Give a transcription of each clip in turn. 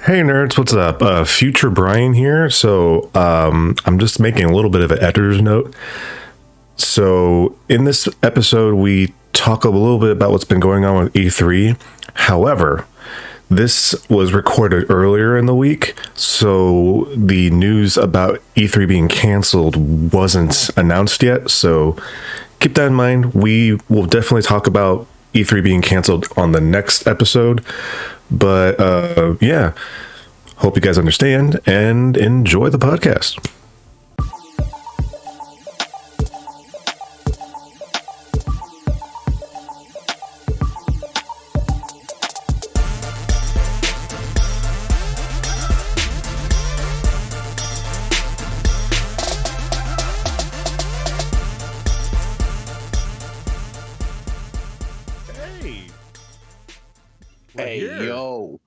Hey nerds, what's up? Future Brian here. I'm just making a little bit of an editor's note. So in this episode, we talk a little bit about what's been going on with E3. However, this was recorded earlier in the week, so the news about E3 being canceled wasn't announced yet. So keep that in mind. We will definitely talk about E3 being canceled on the next episode. But yeah, hope you guys understand and enjoy the podcast. Hey, we're Hey here. yo.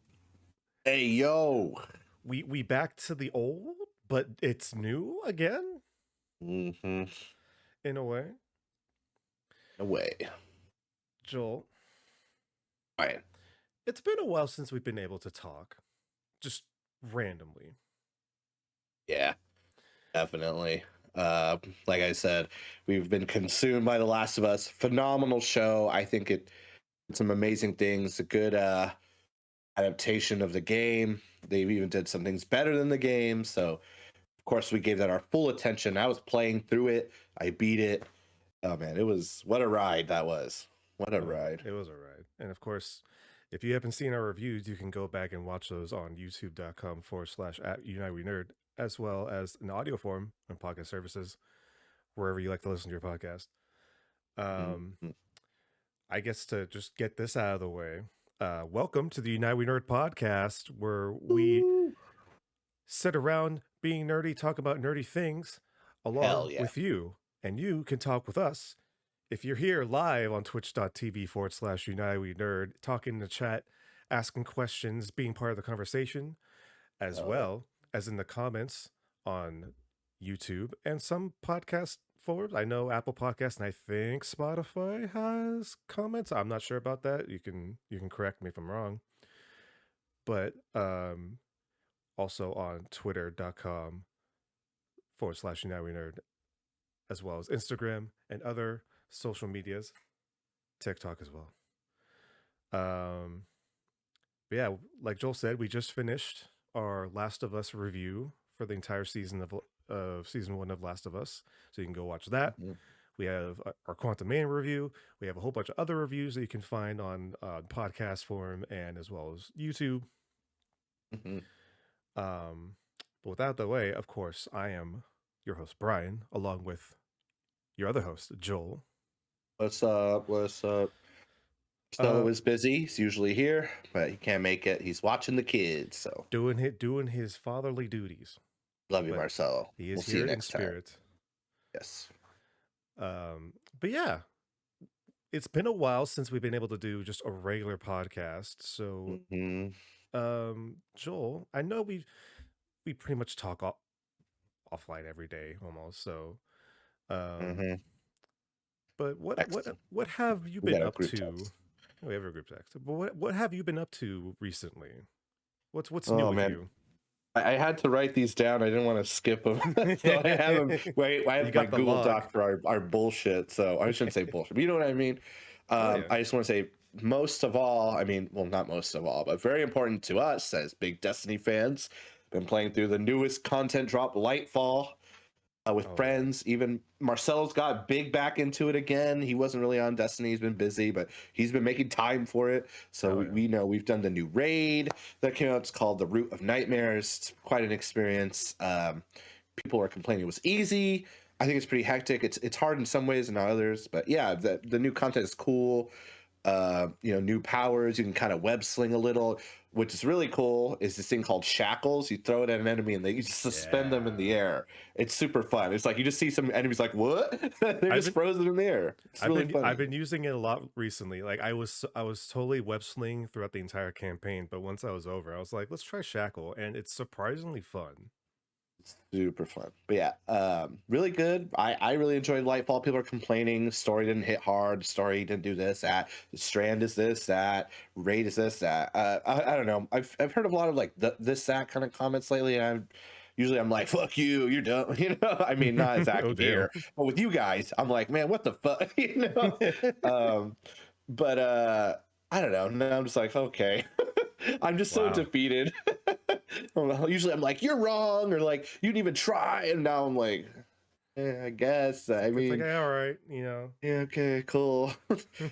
Hey yo. We back to the old, but it's new again Mm-hmm. in a way. Away. Joel, Alright. it's been a while since we've been able to talk, just randomly. Yeah, definitely. Like I said, we've been consumed by The Last of Us. Phenomenal show. I think it did some amazing things. A good adaptation of the game. They even did some things better than the game. So of course we gave that our full attention. I was playing through it. I beat it. Oh man, it was what a ride that was. What a ride. It was a ride, and of course, if you haven't seen our reviews, you can go back and watch those on youtube.com/at United We Nerd, as well as an audio form on podcast services wherever you like to listen to your podcast. Um, Mhm. I guess to just get this out of the way, welcome to the United We Nerd podcast, where we Woo. sit around being nerdy, talk about nerdy things along Hell yeah. with you, and you can talk with us. If you're here live on twitch.tv/United We Nerd, talking in the chat, asking questions, being part of the conversation, as Hell yeah. well as in the comments on YouTube and some podcast forums. I know Apple Podcasts and I think Spotify has comments. I'm not sure about that. You can correct me if I'm wrong. But also on twitter.com/United We Nerd, as well as Instagram and other social medias, TikTok as well. But yeah, like Joel said, we just finished our Last of Us review for the entire season of season 1 of Last of Us, so you can go watch that. Mhm. We have our Quantum Mania review. We have a whole bunch of other reviews that you can find on podcast form and as well as YouTube. Mhm. Um, but without the way, of course, I am your host Brian, along with your other host Joel. What's up? What's up? Snow is busy. He's usually here, but he can't make it. He's watching the kids. So doing his fatherly duties. love you, But Marcelo. he is We'll see here you in next time. spirit. Yes. But yeah, it's been a while since we've been able to do just a regular podcast. So, Hmm. Joel, I know we pretty much talk offline every day almost. So, um, Hmm. but what what Texting. what have you We been got a up group to? text. We have a group text. But what have you been up to recently? What's new Oh with man, you? I had to write these down. I didn't want to skip them, so I have them. Wait, I You have my got the Google log. Doc for our bullshit. So I shouldn't say bullshit, but you know what I mean. Oh yeah. I just want to say most of all. I mean, well, not most of all, but very important to us as big Destiny fans. Been playing through the newest content drop, Lightfall. With Oh yeah. friends. Even Marcelo's got big back into it again. He wasn't really on Destiny. He's been busy, but he's been making time for it. So Oh we yeah. know we've done the new raid that came out. It's called the Root of Nightmares. It's quite an experience. People are complaining it was easy. I think it's pretty hectic. It's hard in some ways and not others. But yeah, the new content is cool. New powers. You can kind of web sling a little, which is really cool. Is this thing called shackles? You throw it at an enemy and you just suspend them in the Yeah. air. It's super fun. It's like you just see some enemies like what? They're I've just been frozen in the air. It's really I've funny. been using it a lot recently. Like I was totally web slinging throughout the entire campaign, but once I was over, I was like, let's try Shackle, and it's surprisingly fun. Super fun. But yeah, really good. I really enjoyed Lightfall. People are complaining story didn't hit hard, story didn't do this, that. Strand is this, that. Raid is this, that. I don't know. I've heard of a lot of like this, that kind of comments lately, and I'm like, fuck you, you're dumb. I mean, not Oh, exactly damn. here, but with you guys, I'm like, man, what the fuck? Um, but I don't know. Now I'm just like, okay. I'm just so Wow. defeated. Usually I'm like, you're wrong, or like, you didn't even try. And now I'm like, I guess. I It's like, mean, all right, yeah, okay, cool.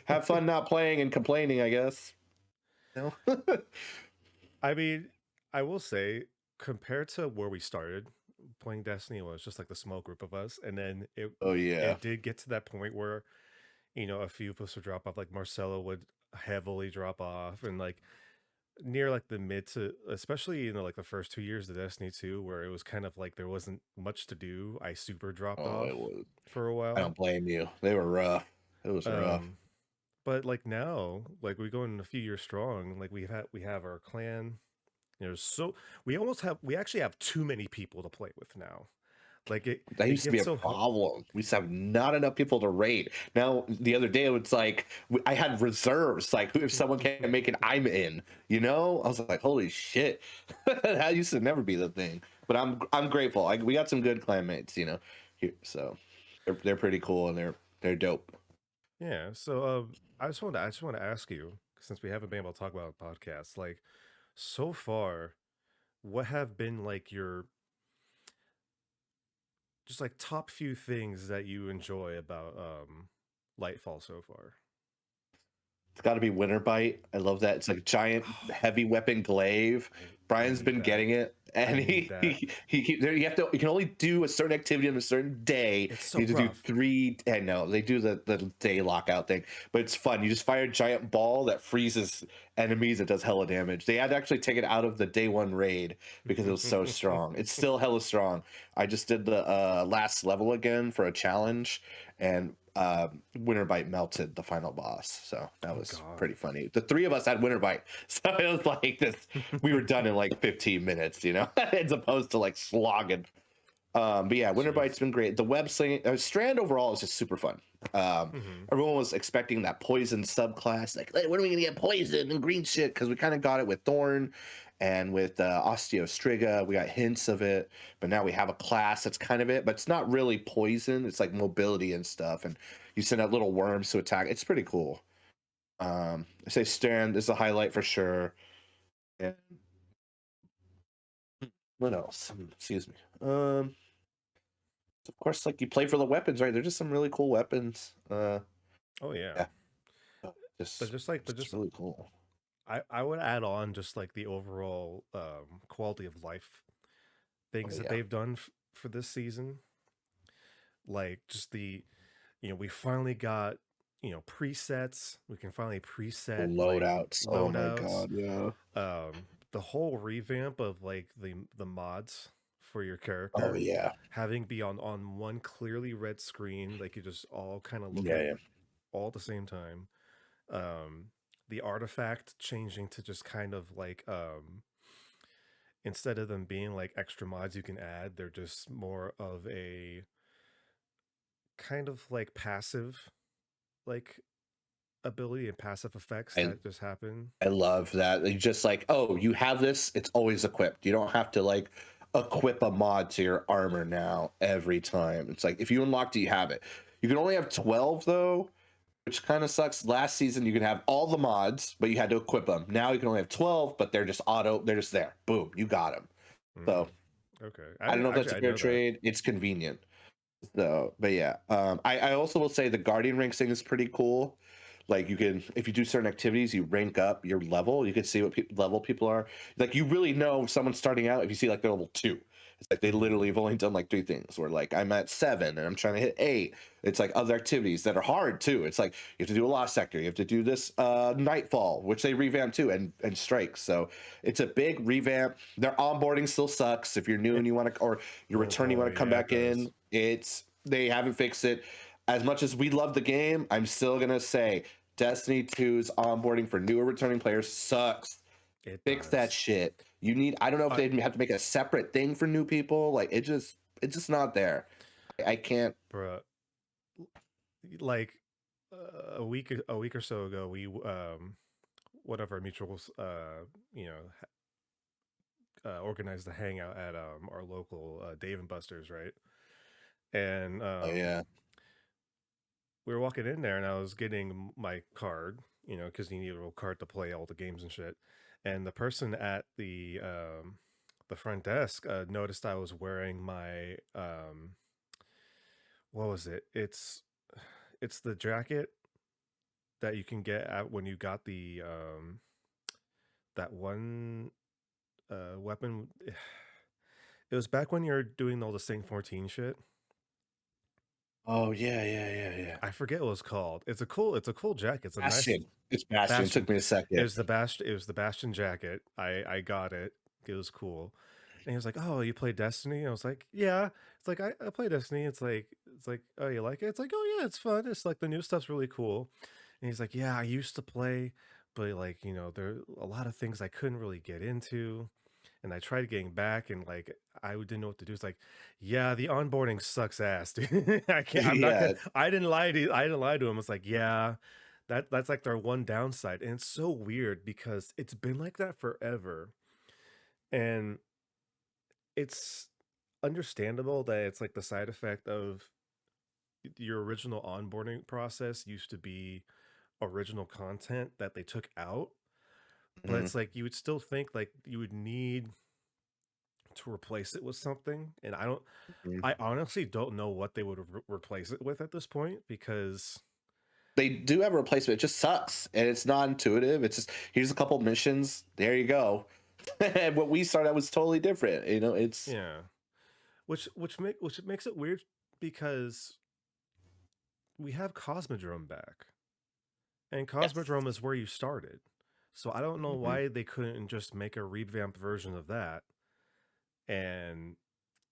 Have fun not playing and complaining, I guess. No? I mean, I will say, compared to where we started playing Destiny, it was just like the small group of us, and then it Oh, yeah. it did get to that point where a few of us would drop off. Like Marcelo would heavily drop off, and like near like the mid to, especially like the first 2 years of Destiny 2, where it was kind of like there wasn't much to do. I super dropped Oh, it off was. for a I while. don't blame you. They were rough. It was rough. Um, but like now, like we go in a few years strong. Like we have our clan. So we actually have too many people to play with now. Like That it used to be gets a so problem. We used to have not enough people to raid. Now, the other day, it's like I had reserves. Like, if someone can't make it, I'm in. I was like, holy shit. That used to never be the thing. But I'm grateful. We got some good clanmates. Here, so they're pretty cool and they're dope. Yeah. So I just want to ask you, since we haven't been able to talk about podcasts, like so far, what have been like your just like top few things that you enjoy about Lightfall so far? It's got to be Winter Bite. I love that. It's like a giant heavy weapon glaive. I Brian's need been that. getting it, I and need he that. he keep there. You can only do a certain activity on a certain day. It's You so have to do rough. three. And no, they do the day lockout thing, but it's fun. You just fire a giant ball that freezes enemies. It does hella damage. They had to actually take it out of the day one raid because it was so strong. It's still hella strong. I just did the last level again for a challenge, and Winter Bite melted the final boss, so that Oh was God. pretty funny. The three of us had Winter Bite, so it was like this. We were done in like 15 minutes, as opposed to like slogging. But yeah, Winter Bite's Jeez. been great. The web sling, Strand overall is just super fun. Hmm. Everyone was expecting that poison subclass, like, hey, when are we gonna get poison and green shit? Because we kind of got it with Thorn and with Osteostriga. We got hints of it, but now we have a class that's kind of it, but it's not really poison. It's like mobility and stuff, and you send out little worms to attack. It's pretty cool. I say Strand is a highlight for sure. And what else? Excuse me. Of course, like you play for the weapons, right? They're just some really cool weapons. Oh yeah. Yeah, But just just like, but just just really cool. I would add on just like the overall quality of life Oh things that yeah, they've done for this season. Like just we finally got presets. We can finally preset like loadouts. Oh my loadouts. god, yeah. The whole revamp of like the mods for your Oh character yeah, having be on one clearly red screen, like you just all kind of look yeah, at yeah. all at the same time. The artifact changing to just kind of like instead of them being like extra mods you can add, they're just more of a kind of like passive like ability and passive effects I that just happen. I love that. You just like, oh, you have this. It's always equipped. You don't have to like equip a mod to your armor now every time. It's like if you unlocked it, you have it. You can only have 12 though, which kind of sucks. Last season you could have all the mods, but you had to equip them. Now you can only have 12, but they're just auto. They're just there. Boom, you got them. So Okay, I don't know if that's actually a I fair know that. trade. It's convenient. So, but yeah, I also will say the Guardian rank thing is pretty cool. Like you can, if you do certain activities, you rank up your level. You can see what level people are. Like you really know if someone's starting out if you see like they're level 2. It's like they literally have only done like 3 things. Or like I'm at 7 and I'm trying to hit 8. It's like other activities that are hard too. It's like you have to do a lost sector. You have to do this Nightfall, which they revamped too, and strikes. So it's a big revamp. Their onboarding still sucks if you're new and you want to, or you're Oh returning, you boy, want to come yeah, it back does. in. They haven't fixed it. As much as we love the game, I'm still gonna say Destiny 2's onboarding for newer returning players sucks. It Fix that does. shit. You need. I don't know if I, they'd have to make a separate thing for new people. Like it's just not there. I can't. bruh, like a week or so ago, we one of our mutuals, you know, organized a hangout at our local Dave and Buster's, right? And Oh yeah. we were walking in there, and I was getting my card, because you need a little card to play all the games and shit. And the person at the front desk noticed I was wearing my what was it? It's the jacket that you can get at when you got the that one weapon. It was back when you were doing all the Saint 14 shit. Oh yeah, yeah, yeah. I forget what it's called. It's a cool jacket. It's a nice Bastion. It's Bastion. It took Bastion. me a second. It was the Bastion jacket. I got it. It was cool. And he was like, "Oh, you play Destiny?" I was like, "Yeah." It's like I play Destiny. It's like, "Oh, you like it?" It's like, "Oh yeah, it's fun. It's like the new stuff's really cool." And he's like, "Yeah, I used to play, but like, there are a lot of things I couldn't really get into." And I tried getting back, and like I didn't know what to do. It's like, yeah, the onboarding sucks ass, dude. I can't. I'm not gonna. Yeah. I didn't lie to him. It's like, yeah, that's like their one downside, and it's so weird because it's been like that forever, and it's understandable that it's like the side effect of your original onboarding process used to be original content that they took out, but Mhm, it's like you would still think like you would need to replace it with something, and mhm. I honestly don't know what they would replace it with at this point because They do have a replacement. It just sucks, and it's not intuitive. It's just here's a couple missions. There you go. And what we started out was totally different. It's yeah, which makes it weird because we have Cosmodrome back, and yes. Cosmodrome is where you started. So I don't know Mhm. why they couldn't just make a revamped version of that and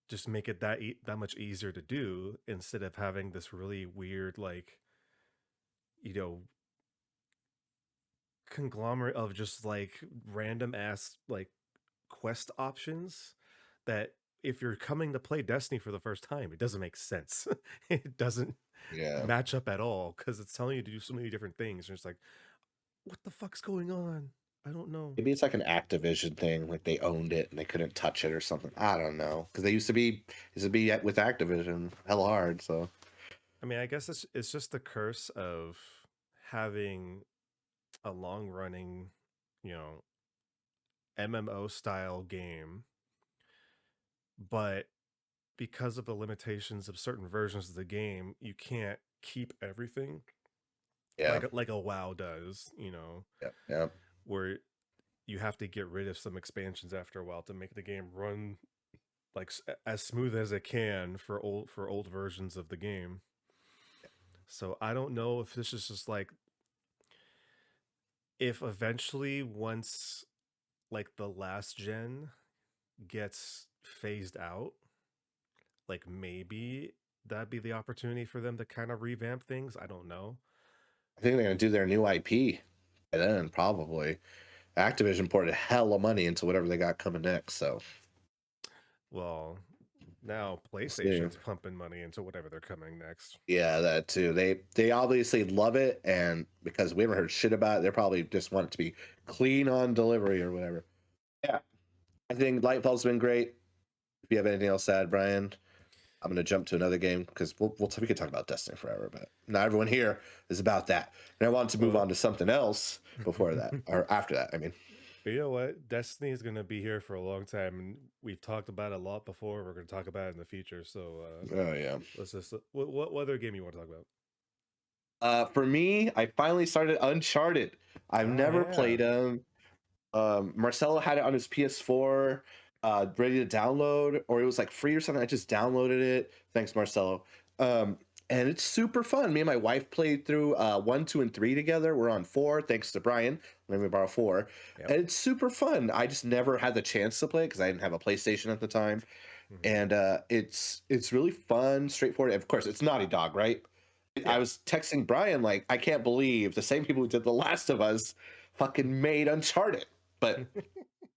just make it that much easier to do instead of having this really weird like you know conglomerate of just like random ass like quest options that if you're coming to play Destiny for the first time, it doesn't make sense. It doesn't Yeah. match up at all because it's telling you to do so many different things. And it's like, what the fuck's going on? I don't know. Maybe it's like an Activision thing, like they owned it and they couldn't touch it or something. I don't know because they used to be with Activision hella hard. So I mean, I guess it's just the curse of having a long running, you know, MMO style game, but because of the limitations of certain versions of the game, you can't keep everything yeah, like a WoW does, yeah, yeah. where you have to get rid of some expansions after a while to make the game run like as smooth as it can for old versions of the game. So I don't know if this is just like if eventually once like the last gen gets phased out, like maybe that'd be the opportunity for them to kind of revamp things. I don't know. I think they're gonna do their new IP, and then probably Activision poured a hell of money into whatever they got coming next. So Well, now we'll see. PlayStation's pumping money into whatever they're coming next. Yeah, that too. They obviously love it, and because we haven't heard shit about it, they probably just want it to be clean on delivery or whatever. Yeah, I think Lightfall's been great. If you have anything else to add, Brian, I'm gonna jump to another game because we could talk about Destiny forever, but not everyone here is about that. And I want to move Well, on to something else before that or after that. I mean, you know what? Destiny is going to be here for a long time, and we've talked about it a lot before. We're going to talk about it in the future. So oh yeah. let's just what other game you want to talk about? For me, I finally started Uncharted. I've Oh never played yeah, them. Marcelo had it on his PS4, ready to download, or it was like free or something. I just downloaded it. Thanks, Marcelo. Um, and it's super fun. Me and my wife played through 1, 2, and 3 together. We're on 4, thanks to Brian. Let me borrow 4, yep. and it's super fun. I just never had the chance to play because I didn't have a PlayStation at the time, Hmm. and it's really fun, straightforward. Of course, it's Naughty Dog, right? I Yeah, was texting Brian like, I can't believe the same people who did The Last of Us fucking made Uncharted. but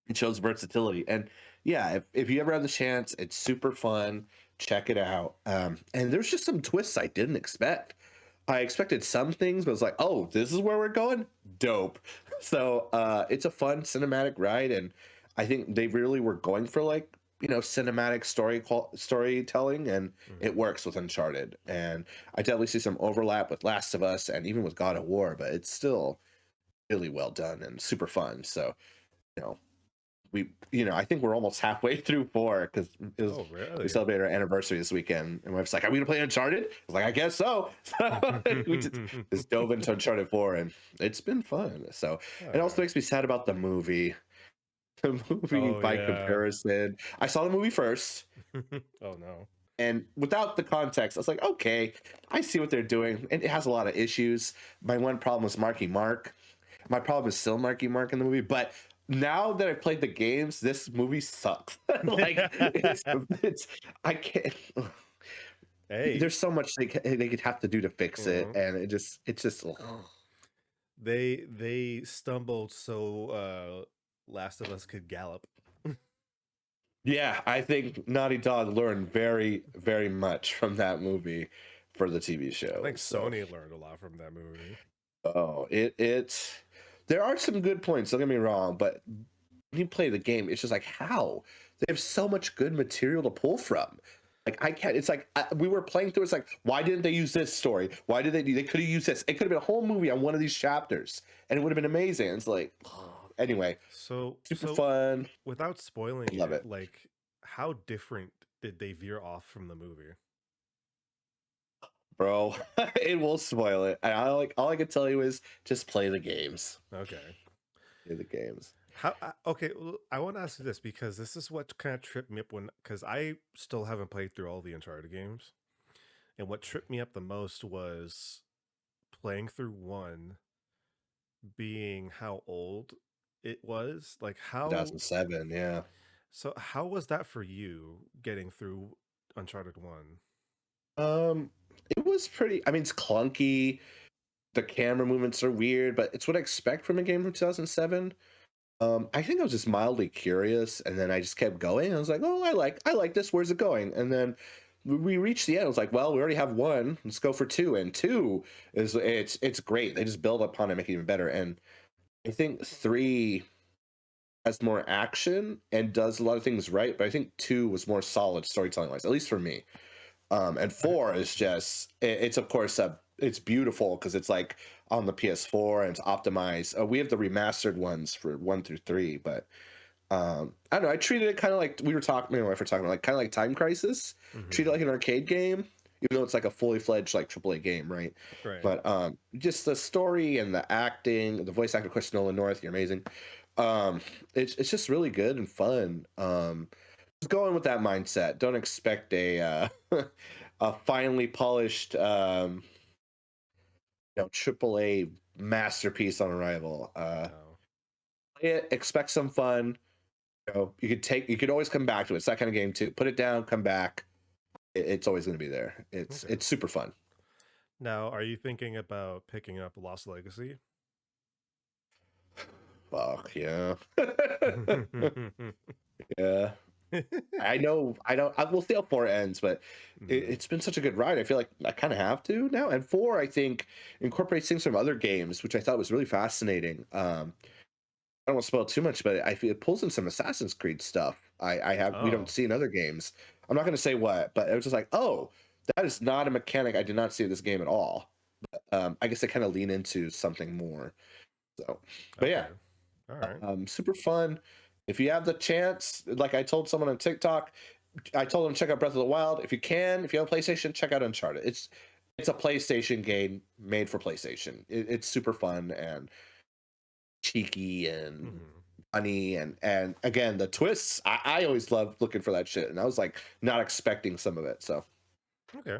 it shows versatility. And yeah, if you ever have the chance, it's super fun. Check it out. And there's just some twists I didn't expect. I expected some things, but it's like, oh, this is where we're going. Dope. So it's a fun cinematic ride, and I think they really were going for like cinematic storytelling, and it works with Uncharted. And I definitely see some overlap with Last of Us and even with God of War, but it's still really well done and super fun. So you know I think we're almost halfway through 4 because we celebrated our anniversary this weekend, and my wife's like, "Are we gonna play Uncharted?" I was like, "I guess so." So we just dove into Uncharted 4, and it's been fun. So it also makes me sad about the movie. The movie, by comparison, I saw the movie first. Oh no! And without the context, I was like, okay, I see what they're doing, and it has a lot of issues. My one problem was Marky Mark. My problem is still Marky Mark in the movie, but now that I've played the games, this movie sucks. Like it's I can't. Hey, there's so much they could have to do to fix it, and it's just. Ugh. They stumbled so Last of Us could gallop. Yeah, I think Naughty Dog learned very, very much from that movie for the TV show. I think Sony learned a lot from that movie. Oh, it's there are some good points, don't get me wrong, but when you play the game, it's just like how they have so much good material to pull from. Like I can't. It's like we were playing through. It's like, why didn't they use this story? Why did they? They could have used this. It could have been a whole movie on one of these chapters, and it would have been amazing. It's like, anyway, super fun. Without spoiling Love it. Like, how different did they veer off from the movie? Bro, it will spoil it. All I can tell you is just play the games. Okay, play the games. Okay, well, I want to ask you this because this is what kind of tripped me up because I still haven't played through all the Uncharted games, and what tripped me up the most was playing through 1, being how old it was, like how 2007, yeah. So how was that for you getting through Uncharted 1? It was pretty. I mean, it's clunky. The camera movements are weird, but it's what I expect from a game from 2007. I think I was just mildly curious, and then I just kept going. I was like, "Oh, I like this. Where's it going?" And then we reached the end. I was like, "Well, we already have 1. Let's go for 2." And 2 is it's great. They just build upon it, make it even better. And I think 3 has more action and does a lot of things right, but I think 2 was more solid storytelling wise, at least for me. And 4 is just it's of course it's beautiful because it's like on the PS4 and it's optimized. We have the remastered ones for 1 through 3, but I don't know. I treated it kind of like we were talking. Me and my wife were talking about, like kind of like Time Crisis. Treat it like an arcade game, even though it's like a fully fledged like AAA game, right? Right. But just the story and the acting, the voice actor, Chris Nolan North, you're amazing. It's just really good and fun. Just going with that mindset. Don't expect a a finely polished AAA masterpiece on arrival. No. Play it, expect some fun. You could always come back to it. It's that kind of game too. Put it down, come back. It's always going to be there. It's super fun. Now, are you thinking about picking up Lost Legacy? Fuck yeah. Yeah. I know. We'll see how 4 ends, but it's been such a good ride. I feel like I kind of have to now. And 4, I think, incorporates things from other games, which I thought was really fascinating. I don't want to spoil too much, but I feel it pulls in some Assassin's Creed stuff. We don't see in other games. I'm not going to say what, but it was just like, oh, that is not a mechanic I did not see in this game at all. But I guess they kind of lean into something more. So, but yeah, all right, super fun. If you have the chance, like I told someone on TikTok, I told them to check out Breath of the Wild. If you have a PlayStation, check out Uncharted. It's a PlayStation game made for PlayStation. It's super fun and cheeky and funny, and again the twists. I always love looking for that shit, and I was like not expecting some of it. So okay,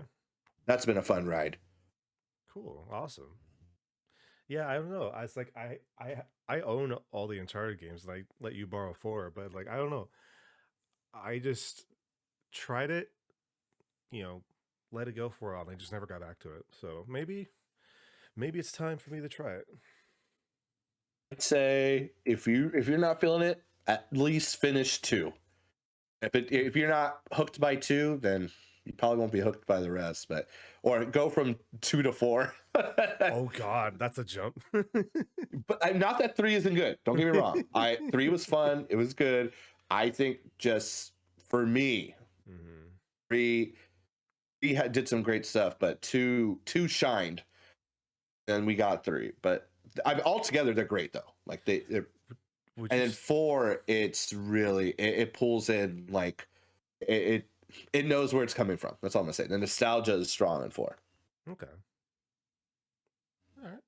that's been a fun ride. Cool, awesome. Yeah, I don't know. I was like, I own all the Uncharted games, and I let you borrow 4, but like I don't know. I just tried it, let it go for a while, and I just never got back to it. So maybe it's time for me to try it. I'd say if you're not feeling it, at least finish 2. If you're not hooked by 2, then you probably won't be hooked by the rest. But or go from 2 to 4. Oh God, that's a jump. But not that 3 isn't good. Don't get me wrong. I 3 was fun. It was good. I think just for me, Mhm. 3 did some great stuff, but 2 shined, and we got 3. But altogether they're great though. Like they're Would and you? then 4, it's really it pulls in like it it knows where it's coming from. That's all I'm gonna say. The nostalgia is strong in 4. Okay. All right.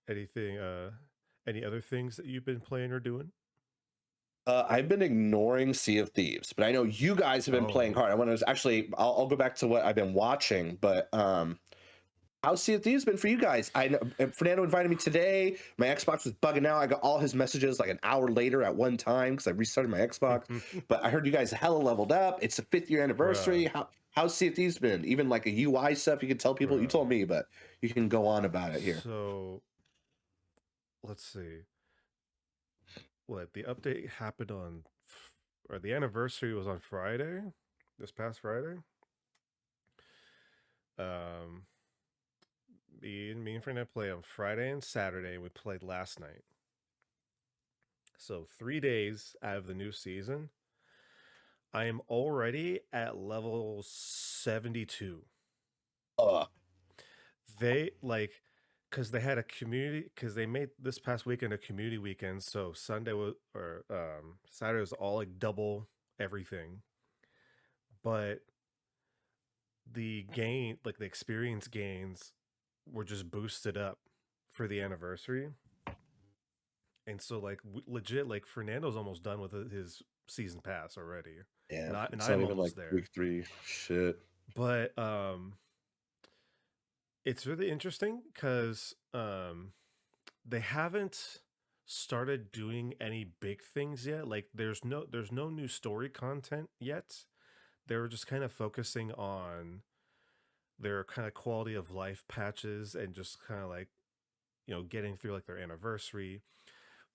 Anything? Any other things that you've been playing or doing? I've been ignoring Sea of Thieves, but I know you guys have been playing Oh, hard. I want to actually, I'll go back to what I've been watching, but how's Sea of Thieves been for you guys? I know Fernando invited me today. My Xbox was bugging out. I got all his messages like an hour later at one time because I restarted my Xbox. But I heard you guys hella leveled up. It's the 5th year anniversary. bruh, How's Sea of Thieves been? Even like a UI stuff, you can tell people. You bruh. told me, but you can go on about it here. So let's see. What the update happened on, or the anniversary was on Friday, this past Friday. Um, me and Fernando play on Friday and Saturday. And we played last night. So 3 days out of the new season, I am already at level 72. Uh, They like, because they had a community, because they made this past weekend a community weekend. So Sunday was, or Saturday was all like double everything. But the gain, like the experience gains, were just boosted up for the anniversary. And so like legit, like Fernando's almost done with his season pass already, and yeah, I and it's not I'm even like almost there. week 3. Shit. But it's really interesting because they haven't started doing any big things yet. Like there's no new story content yet. They were just kind of focusing on their kind of quality of life patches and just kind of like, getting through like their anniversary.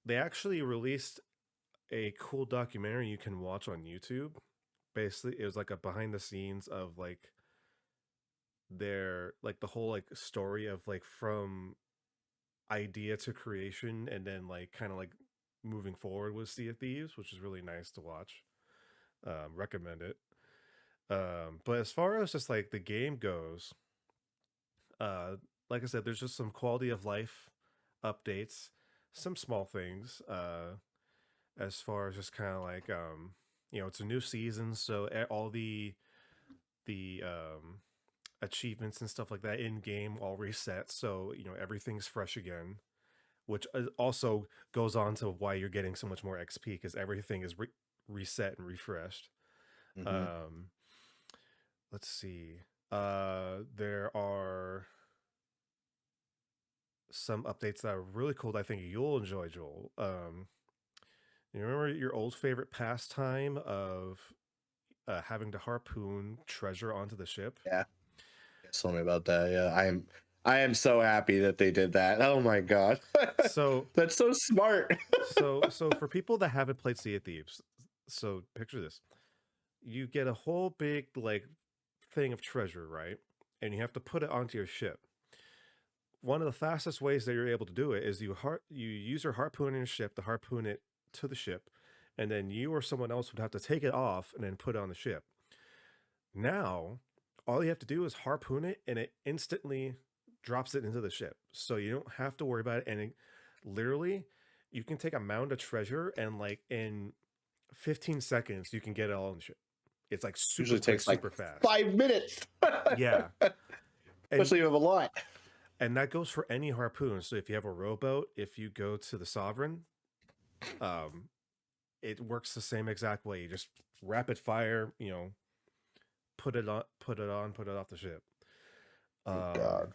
They actually released a cool documentary you can watch on YouTube. Basically, it was like a behind the scenes of like their like the whole like story of like from idea to creation and then like kind of like moving forward with Sea of Thieves, which is really nice to watch. Recommend it. But as far as just like the game goes, uh, like I said, there's just some quality of life updates, some small things. As far as just kind of like it's a new season, so all the achievements and stuff like that in game all reset, so everything's fresh again, which also goes on to why you're getting so much more XP because everything is reset and refreshed. Hmm. Um, let's see. There are some updates that are really cool that I think you'll enjoy, Joel. You remember your old favorite pastime of having to harpoon treasure onto the ship? Yeah. Tell me about that. Yeah, I am so happy that they did that. Oh my god, So, that's so smart. so for people that haven't played Sea of Thieves, so picture this: you get a whole big like thing of treasure, right? And you have to put it onto your ship. One of the fastest ways that you're able to do it is you use your harpoon in your ship to harpoon it to the ship, and then you or someone else would have to take it off and then put it on the ship. Now, all you have to do is harpoon it, and it instantly drops it into the ship. So you don't have to worry about it. And literally, you can take a mound of treasure, and like in 15 seconds, you can get it all on the ship. It's like super Usually quick, takes like super fast. 5 minutes, Yeah. And especially if you have a lot. that goes for any harpoon. So if you have a rowboat, if you go to the Sovereign, um, it works the same exact way. You just rapid fire, put it off the ship. Oh Um, god.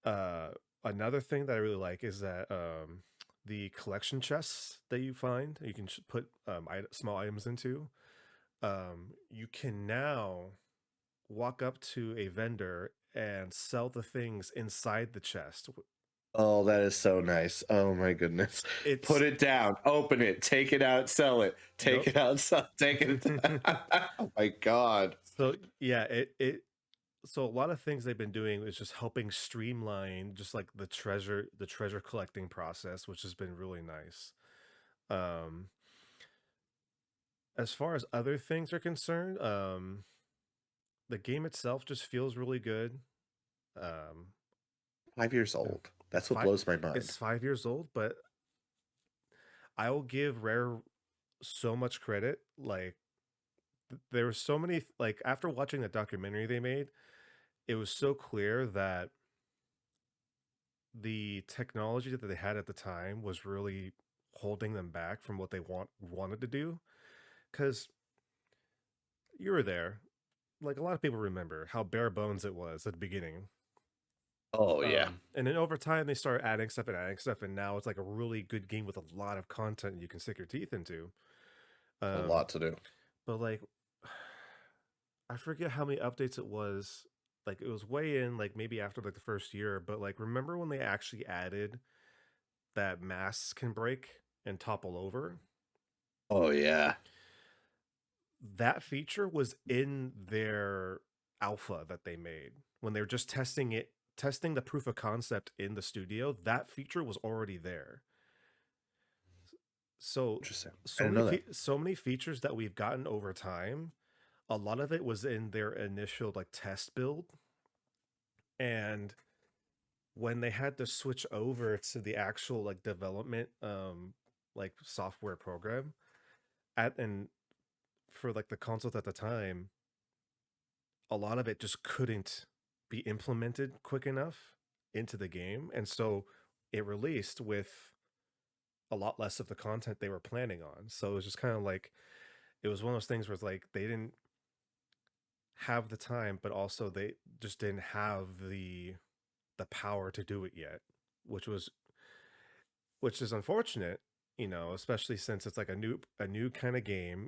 uh, Another thing that I really like is that the collection chests that you find, you can put small items into. You can now walk up to a vendor and sell the things inside the chest. Oh, that is so nice. Oh my goodness. Put It's it down, open it, take it out, sell it, take Yep. it out, sell, take it. Oh my god. So yeah, so a lot of things they've been doing is just helping streamline just like the treasure collecting process, which has been really nice. Um as far as other things are concerned, the game itself just feels really good. Um 5 years yeah, old. it's That's what five blows my mind. it's 5 years old, but I will give Rare so much credit. Like there were so many like after watching the documentary they made, it was so clear that the technology that they had at the time was really holding them back from what they wanted to do. Because you were there, like a lot of people remember how bare bones it was at the beginning. Oh yeah. And then over time they started adding stuff, and now it's like a really good game with a lot of content you can stick your teeth into. A Um, lot to do. but like I forget how many updates it was. Like it was way in, like maybe after like the first year, but like remember when they actually added that masts can break and topple over? Oh yeah. That feature was in their alpha that they made when they were just testing the proof of concept in the studio. That feature was already there. So Interesting. I didn't know that. so many features that we've gotten over time, a lot of it was in their initial like test build, and when they had to switch over to the actual like development like software program at and for like the consoles at the time, a lot of it just couldn't be implemented quick enough into the game. And so it released with a lot less of the content they were planning on. So it was just kind of like it was one of those things where it's like they didn't have the time, but also they just didn't have the power to do it yet, which was which is unfortunate, especially since it's like a new kind of game.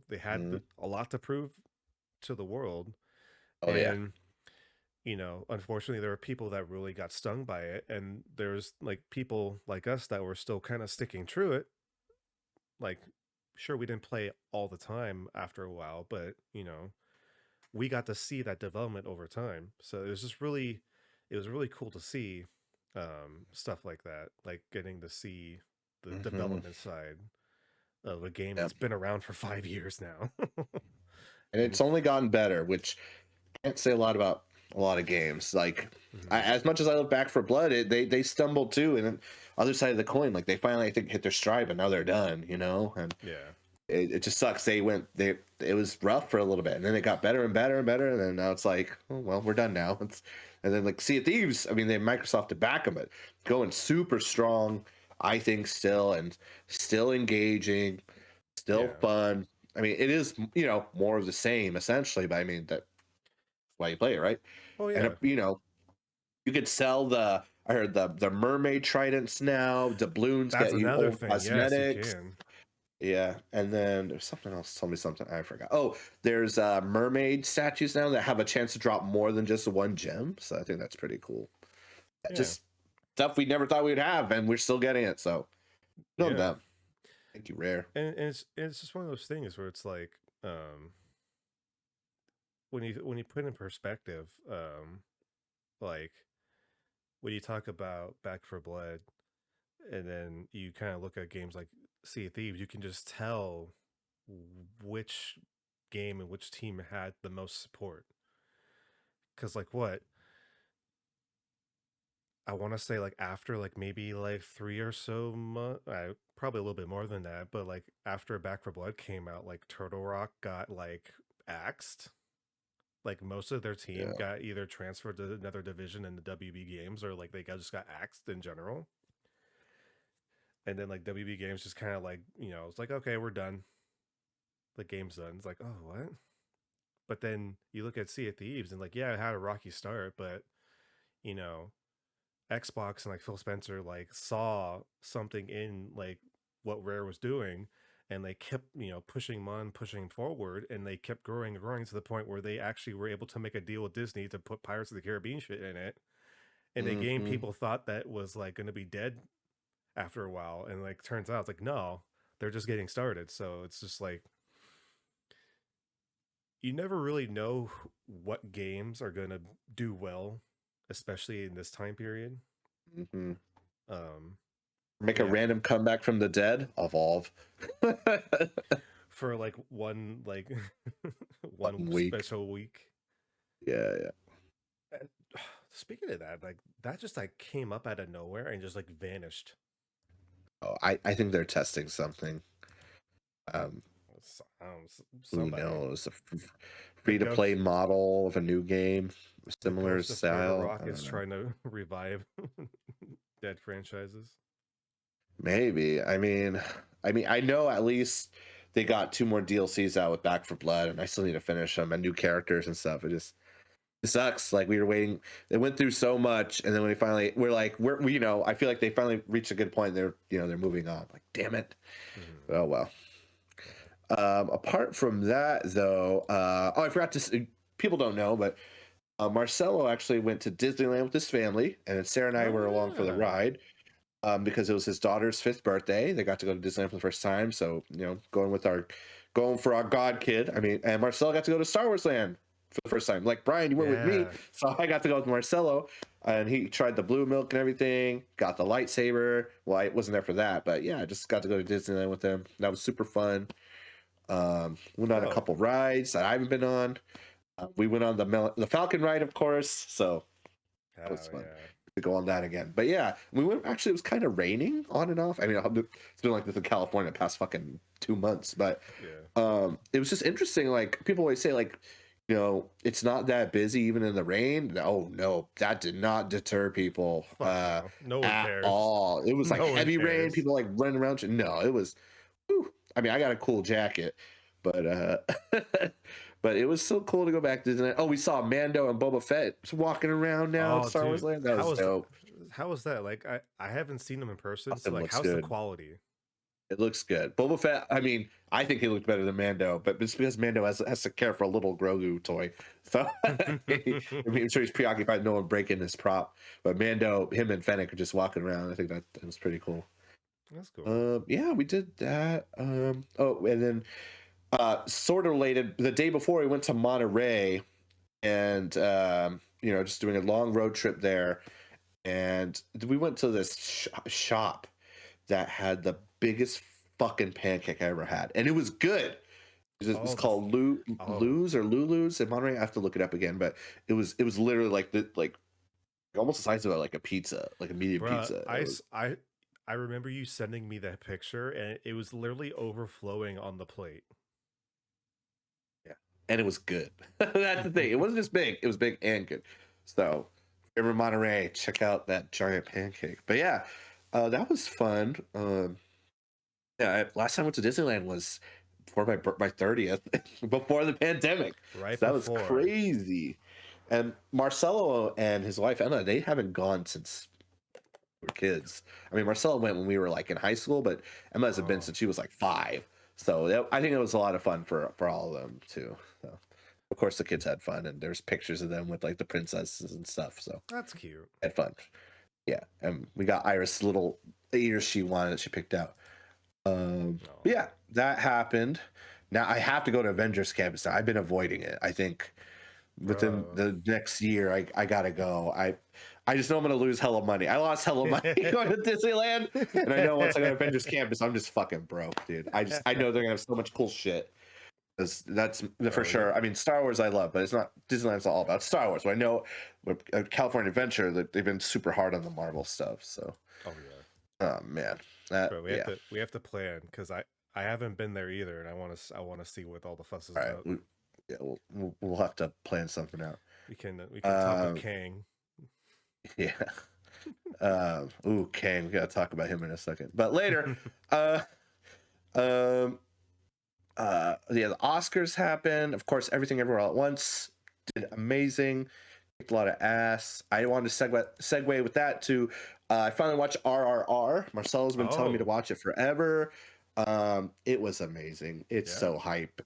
They had Mhm. a lot to prove to the world, Oh yeah. and unfortunately, there were people that really got stung by it, and there's like people like us that were still kind of sticking true it. Like, sure, we didn't play all the time after a while, but we got to see that development over time. So it was really cool to see stuff like that, like getting to see the Hmm. development side of a game Yeah. that's been around for 5 years now. And and it's only gotten better, which can't say a lot about a lot of games. Like Mhm. as much as I look back for Blood, they stumbled too, and then other side of the coin, like they finally I think hit their stride, but now they're done, and Yeah, it just sucks. It was rough for a little bit, and then it got better and better and better, and then now it's like, oh well, we're done now. And then like Sea of Thieves, I mean, they have Microsoft to back them, but going super strong, I think still and still engaging, still yeah, fun. I mean, it is more of the same essentially, but I mean that's why you play it, right? oh And yeah. you could sell the I heard the mermaid tridents now. Doubloons That's get you another old thing. Yes, you cosmetics. can. Yeah, and then there's something else. Tell me something I forgot. Oh, there's mermaid statues now that have a chance to drop more than just one gem. So I think that's pretty cool. Yeah, Just stuff we never thought we'd have, and we're still getting it. So good on yeah. them. Thank you, Rare. And it's just one of those things where it's like when you put in perspective, like when you talk about Back for Blood, and then you kind of look at games like Sea of Thieves, you can just tell which game and which team had the most support. Because like what I want to say, like after like maybe like 3 or so months, probably a little bit more than that, but like after Back for Blood came out, like Turtle Rock got like axed. Like most of their team Yeah. got either transferred to another division in the WB games, or like just got axed in general. And then like WB games just kind of like, it's like, okay, we're done. The game's done. It's like, oh, what? But then you look at Sea of Thieves and like, yeah, it had a rocky start, but you know, Xbox and like Phil Spencer like saw something in like what Rare was doing, and they kept, pushing him on, pushing him forward, and they kept growing and growing to the point where they actually were able to make a deal with Disney to put Pirates of the Caribbean shit in it. And a game Mm-hmm. people thought that was like going to be dead after a while, and like turns out it's like no, they're just getting started. So it's just like you never really know what games are going to do well, especially in this time period. Mm-hmm. Um, Make a yeah, random comeback from the dead. Evolve. for like one one 1 week. special week. Yeah, yeah. And, speaking of that, like that just like came up out of nowhere and just like vanished. Oh, I think they're testing something. Um, who Somebody, knows? A the free to play ghost, model of a new game, the similar ghost of Murder style. I Rock is don't know. trying to revive dead franchises. Maybe. I know at least they got 2 more DLCs out with Back for Blood, and I still need to finish them and new characters and stuff. It sucks. Like we were waiting. They went through so much, and then when they finally, I feel like they finally reached a good point. They're moving on. Like, damn it. Mhm. Oh well. Apart from that, though, I forgot to. People don't know, but Marcelo actually went to Disneyland with his family, and Sarah and I Oh were along for the yeah, ride because it was his daughter's 5th birthday. They got to go to Disneyland for the first time, so going for our god kid. And Marcelo got to go to Star Wars Land for the first time. Like Brian, you went with me, yeah. so I got to go with Marcelo, and he tried the blue milk and everything. Got the lightsaber. Well, I wasn't there for that, but yeah, I just got to go to Disneyland with him. That was super fun. Went on a Oh, couple rides that I haven't been on. We went on the Falcon ride, of course, so that was oh fun yeah. to go on that again. But yeah, we went. Actually, it was kind of raining on and off. It's been like this in California the past fucking 2 months, but Yeah. it was just interesting. Like people always say, like it's not that busy even in the rain. Oh no, that did not deter people Fuck no. No one at cares. all. It was like No one heavy rain. cares. People like running around. No, it was. Whew. I got a cool jacket, but but it was so cool to go back to Disneyland. Oh, we saw Mando and Boba Fett walking around now at Oh, Star Wars dude, Land. That was dope. how was that? Like, I haven't seen them in person, so Awesome, like, looks how's the good. quality? It looks good. Boba Fett. I think he looked better than Mando, but it's because Mando has to care for a little Grogu toy. So I'm sure he's preoccupied no one breaking his prop. But Mando, him and Fennec are just walking around. I think that was pretty cool. That's cool. Yeah, we did that. Oh, and then sort of related. The day before, we went to Monterey, and just doing a long road trip there. And we went to this shop that had the biggest fucking pancake I ever had, and it was good. It's Oh, called oh, Lou's or Lulu's in Monterey. I have to look it up again, but it was literally like almost the size of like a pizza, like a medium bruh, pizza. It was I remember you sending me that picture, and it was literally overflowing on the plate. yeah, and it was good. That's the thing. It wasn't just big; it was big and good. So, if you're ever in Monterey, check out that giant pancake. But yeah, that was fun. Yeah, last time I went to Disneyland was before my 30th, before the pandemic. Right So that was before. crazy. And Marcelo and his wife Emma, they haven't gone since we were kids. Marcelo went when we were like in high school, but Emma hasn't been Oh, since she was like 5. So I think it was a lot of fun for all of them too. So of course the kids had fun, and there's pictures of them with like the princesses and stuff. So that's cute. had fun. Yeah, and we got Iris little ears she wanted that she picked out. But Oh, yeah, that happened. Now I have to go to Avengers Campus. Now I've been avoiding it. I think within bro. the next year, I gotta go. I just know I'm gonna lose hella money. I lost hella money going to Disneyland, and I know once I go to Avengers Campus, I'm just fucking broke, dude. I know they're gonna have so much cool shit. That's for Bro, sure. Star Wars I love, but it's not Disneyland's all about Star Wars. But I know with California Adventure that they've been super hard on the Marvel stuff. So, oh yeah. oh man, Bro, yeah. we have to plan because I haven't been there either, and I want to see what all the fuss is All right, about. yeah, we'll have to plan something out. We can talk with Uh, Kang. yeah. Ooh, Kane. We gotta talk about him in a second, but later. Uh, um, yeah, the Oscars happened. Of course, Everything Everywhere All at Once did amazing. Kicked a lot of ass. I wanted to segue with that to. I finally watched RRR. Marcelo's been telling me to Oh, watch it forever. It was amazing. It's Yeah. so hype.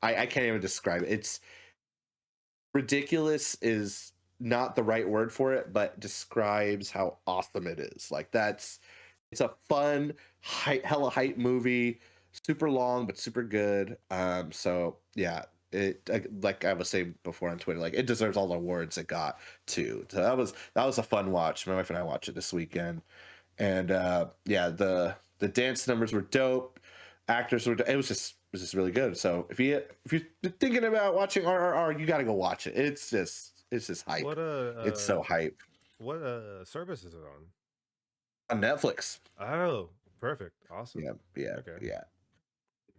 I can't even describe it. It's ridiculous is not the right word for it, but describes how awesome it is. Like it's a fun, hella hype movie, super long but super good. So yeah, like I was saying before on Twitter, like it deserves all the awards it got too. So that was a fun watch. My wife and I watched it this weekend, and yeah, the dance numbers were dope. Actors were. It was just really good. So if you're thinking about watching RRR, you got to go watch it. It's just hype. What It's so hype what service is it on? on Netflix. Oh, perfect. Awesome. Yeah, yeah, Okay.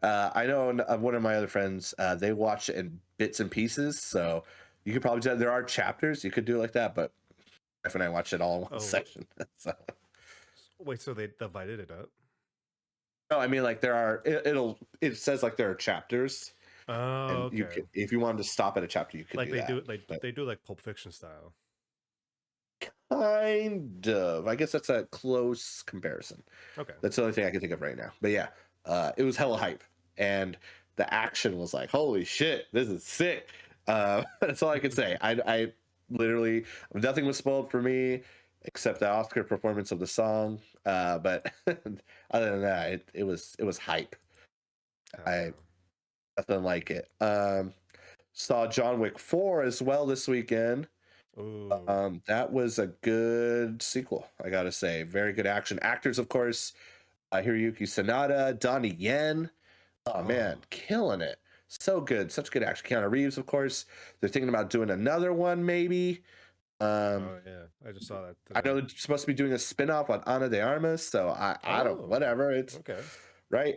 yeah. I know one of my other friends. They watch it in bits and pieces. So you could probably do that. There are chapters. You could do it like that, but my wife and I watch it all in one Oh, session. So wait, so they divided it up? no, I mean like there are. It says like there are chapters. Oh, And you okay. could, if you wanted to stop at a chapter, you could Like do they that. do it like But they do like Pulp Fiction style. kind of. I guess that's a close comparison. Okay. That's the only thing I can think of right now. But yeah, it was hella hype, and the action was like, holy shit, this is sick. That's all I can say. I literally nothing was spoiled for me except the Oscar performance of the song. But other than that, it was hype. I nothing like it. Saw John Wick 4 as well this weekend. Ooh. That was a good sequel, I gotta say. Very good action. Actors, of course, Hiroyuki Sanada, Donnie Yen. Oh man, killing it. So good. Such good action. Keanu Reeves, of course. They're thinking about doing another one, maybe. Oh yeah. I just saw that I know today. they're supposed to be doing a spin-off on Ana de Armas, so I don't Oh, whatever. It's okay. right.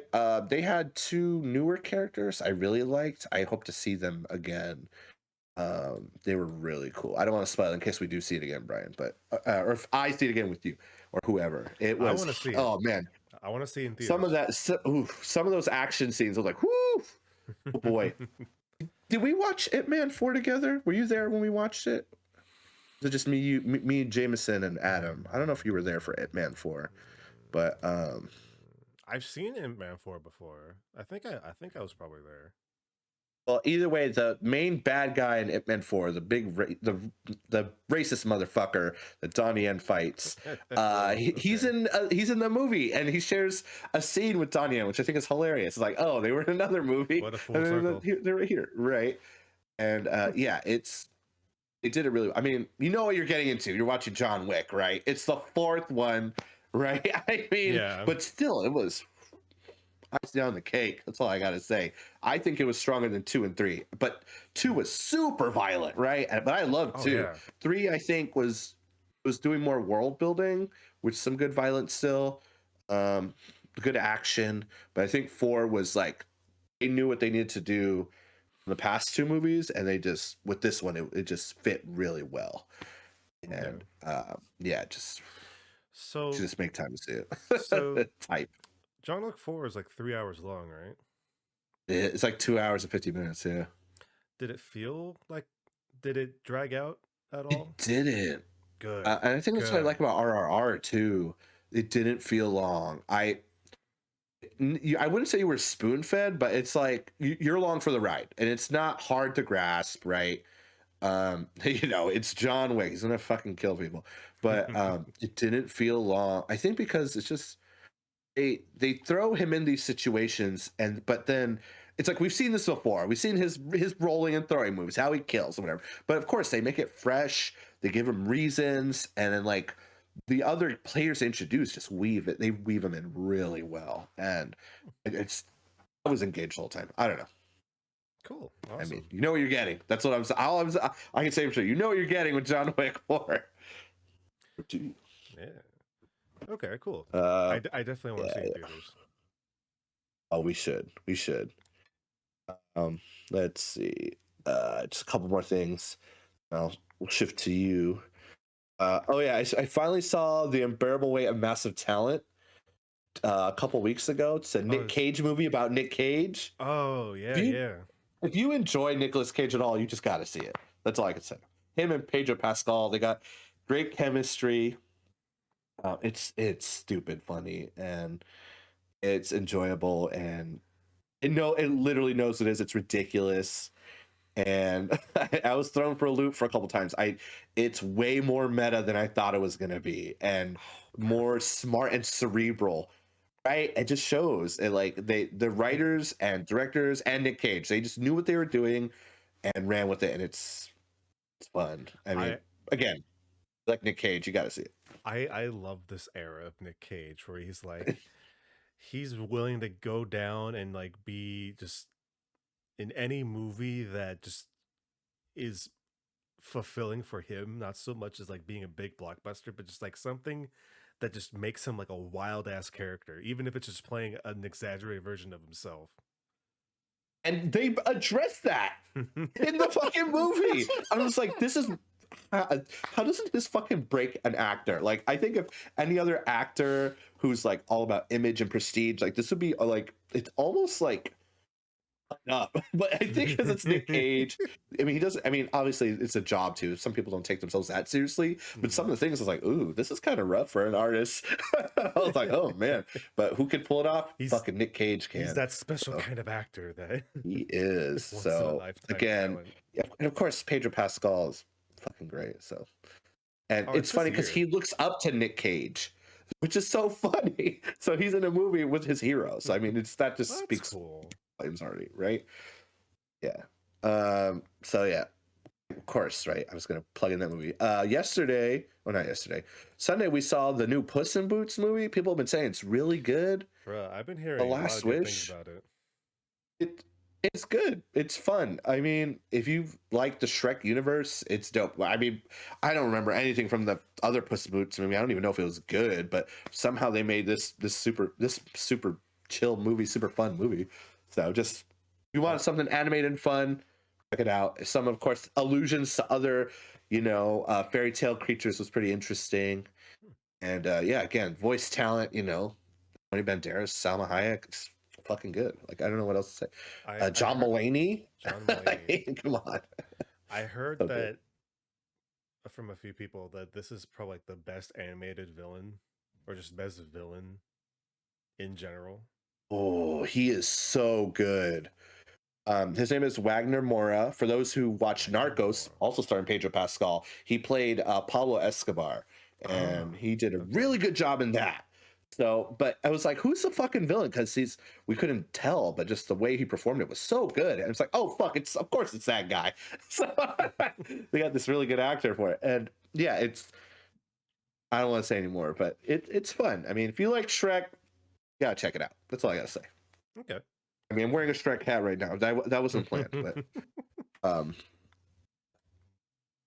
They had two newer characters I really liked. I hope to see them again. They were really cool. I don't want to spoil in case we do see it again, Brian, but or if I see it again with you or whoever. It I was want to see it. oh man, I want to see it in some of theaters. that some of those action scenes I was like, whoo, oh boy. Did we watch Ip Man 4 together? Were you there when we watched it? Was it just me, Jameson, and Adam? I don't know if you were there for Ip Man 4, but I've seen Ant-Man 4 before. I think I was probably there. well, either way, the main bad guy in Ip Man 4, the big the racist motherfucker that Donnie Yen fights, Whoa, he's okay. he's in the movie and he shares a scene with Donnie Yen, which I think is hilarious. It's like, oh, they were in another movie What a full and circle. they're right here, right? And yeah, they did it really. I mean, you know what you're getting into. You're watching John Wick, right? It's the fourth one, right? I mean, Yeah. but still, it was icing on the cake. That's all I gotta say. I think it was stronger than 2 and 3, but 2 was super violent, right? But I love Oh 2. yeah. 3, I think, was doing more world building with some good violence still, um, good action. But I think 4 was like they knew what they needed to do in the past 2 movies, and they just with this one, it just fit really well. Okay. And yeah, So just make time to see so it. Type. John Wick 4 is like 3 hours long, right? It's like 2 hours and 50 minutes. Yeah. Did it feel like did it drag out at It all? didn't. Good. And I think that's what I like Good. about RRR too. It didn't feel long. I wouldn't say you were spoon fed, but it's like you're along for the ride, and it's not hard to grasp, right? It's John Wick. He's gonna fucking kill people, but it didn't feel long. I think because it's just they throw him in these situations, but then it's like we've seen this before. We've seen his rolling and throwing moves, how he kills and whatever. But of course, they make it fresh. They give him reasons, and then like the other players they introduce just weave it. They weave them in really well, and I was engaged the whole time. I don't know. Cool. I mean, Awesome. you know what you're getting. That's what I'm saying. I can say for sure. You know what you're getting with John Wick 4. Yeah. Okay, cool. Uh, I definitely want to see it in yeah. theaters. Oh, we should. We should. Let's see. Just a couple more things. We'll shift to you. Oh yeah, I finally saw The Unbearable Weight of Massive Talent a couple weeks ago. It's a Nick Cage movie about Nick Cage. Oh, If yeah, you yeah. if you enjoy Nicolas Cage at all, you just got to see it. That's all I can say. Him and Pedro Pascal, they got great chemistry. It's stupid funny, and It's enjoyable, and it literally knows what it is. It's ridiculous, and I was thrown for a loop for a couple times. It's way more meta than I thought it was gonna be, and more smart and cerebral. Right? It just shows it, like the writers and directors and Nick Cage, they just knew what they were doing and ran with it, and it's fun. I mean, again, like Nick Cage, you got to see it. I love this era of Nick Cage where he's like he's willing to go down and like be just in any movie that just is fulfilling for him, not so much as like being a big blockbuster, but just like something that just makes him like a wild ass character, even if it's just playing an exaggerated version of himself. And they address that in the fucking movie. I'm just like, this is how doesn't this fucking break an actor? Like, I think if any other actor who's like all about image and prestige, like this would be like, it's almost like up. But I think because it's Nick Cage, I mean, he doesn't. I mean, obviously, it's a job too. Some people don't take themselves that seriously, but some of the things is like, ooh, this is kind of rough for an artist. I was like, oh man, but who could pull it off? Fucking Nick Cage can. He's that special kind of actor that he is. So again, yeah, and of course, Pedro Pascal is fucking great. So, and it's funny because he looks up to Nick Cage, which is so funny. So he's in a movie with his hero. So I mean, that just speaks cool. Already, right? Yeah. So yeah, of course, right? I was gonna plug in that movie. Sunday we saw the new Puss in Boots movie. People have been saying it's really good. Bruh, I've been hearing a lot of good things about it. It's good. It's fun. I mean, if you like the Shrek universe, it's dope. I mean, I don't remember anything from the other Puss in Boots movie. I don't even know if it was good, but somehow they made this super chill movie, super fun movie. So just, if you want something animated and fun, check it out. Some, of course, allusions to other, fairy tale creatures was pretty interesting. And yeah, again, voice talent, Tony Banderas, Salma Hayek, it's fucking good. Like, I don't know what else to say. John Mulaney. Come on. I heard that from a few people that this is probably like the best animated villain, or just best villain in general. Oh, he is so good. His name is Wagner Moura. For those who watch Narcos, also starring Pedro Pascal, he played Pablo Escobar, and he did a really good job in that. So, but I was like, who's the fucking villain? Because we couldn't tell, but just the way he performed it was so good. And it's like, oh fuck, of course it's that guy. So they got this really good actor for it. And yeah, I don't want to say anymore, but it's fun. I mean, if you like Shrek, you gotta check it out. That's all I gotta say. Okay. I mean, I'm wearing a Shrek hat right now. That wasn't planned, but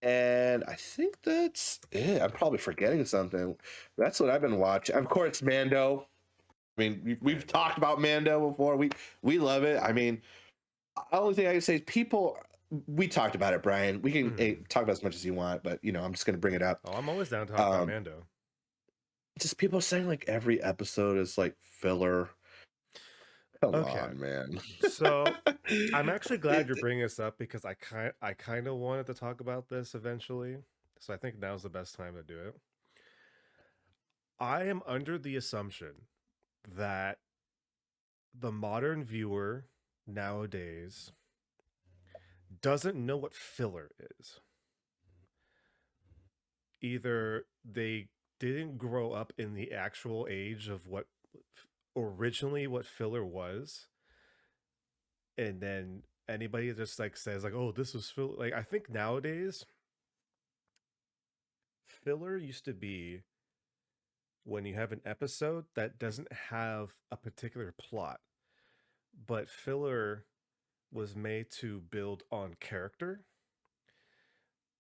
and I think that's it. I'm probably forgetting something. That's what I've been watching. Of course, Mando. I mean, we've talked about Mando before. We love it. I mean, the only thing I can say is we talked about it, Brian. We can talk about as much as you want, but I'm just going to bring it up. Oh, I'm always down to talk about Mando. Just people saying like every episode is like filler. Come on, man. So I'm actually glad you're bringing this up because I kind of wanted to talk about this eventually. So I think now's the best time to do it. I am under the assumption that the modern viewer nowadays doesn't know what filler is. Either they didn't grow up in the actual age of what filler was, and then anybody just like says like, oh, this was filler. Like, I think nowadays filler used to be when you have an episode that doesn't have a particular plot, but filler was made to build on character.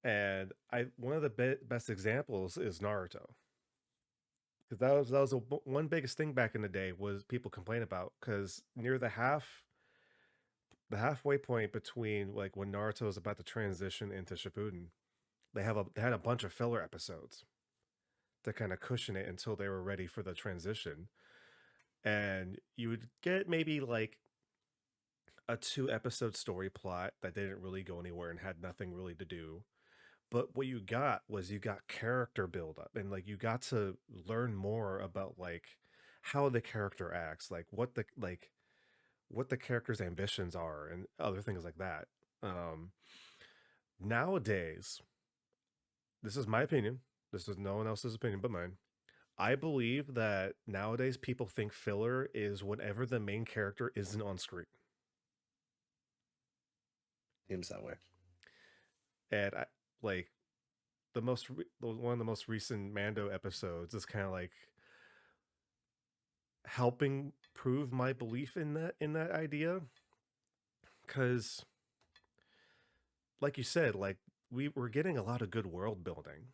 And one of the best examples is Naruto, because that was one biggest thing back in the day was people complain about, because near the halfway point between like when Naruto is about to transition into Shippuden, they had a bunch of filler episodes to kind of cushion it until they were ready for the transition. And you would get maybe like a 2-episode story plot that didn't really go anywhere and had nothing really to do. But what you got character buildup, and like you got to learn more about like how the character acts, like what the character's ambitions are, and other things like that. Um, Nowadays, this is my opinion. This is no one else's opinion but mine. I believe that nowadays people think filler is whenever the main character isn't on screen. Seems that way. And I like one of the most recent Mando episodes is kind of like helping prove my belief in that idea, because like you said, like we're getting a lot of good world building,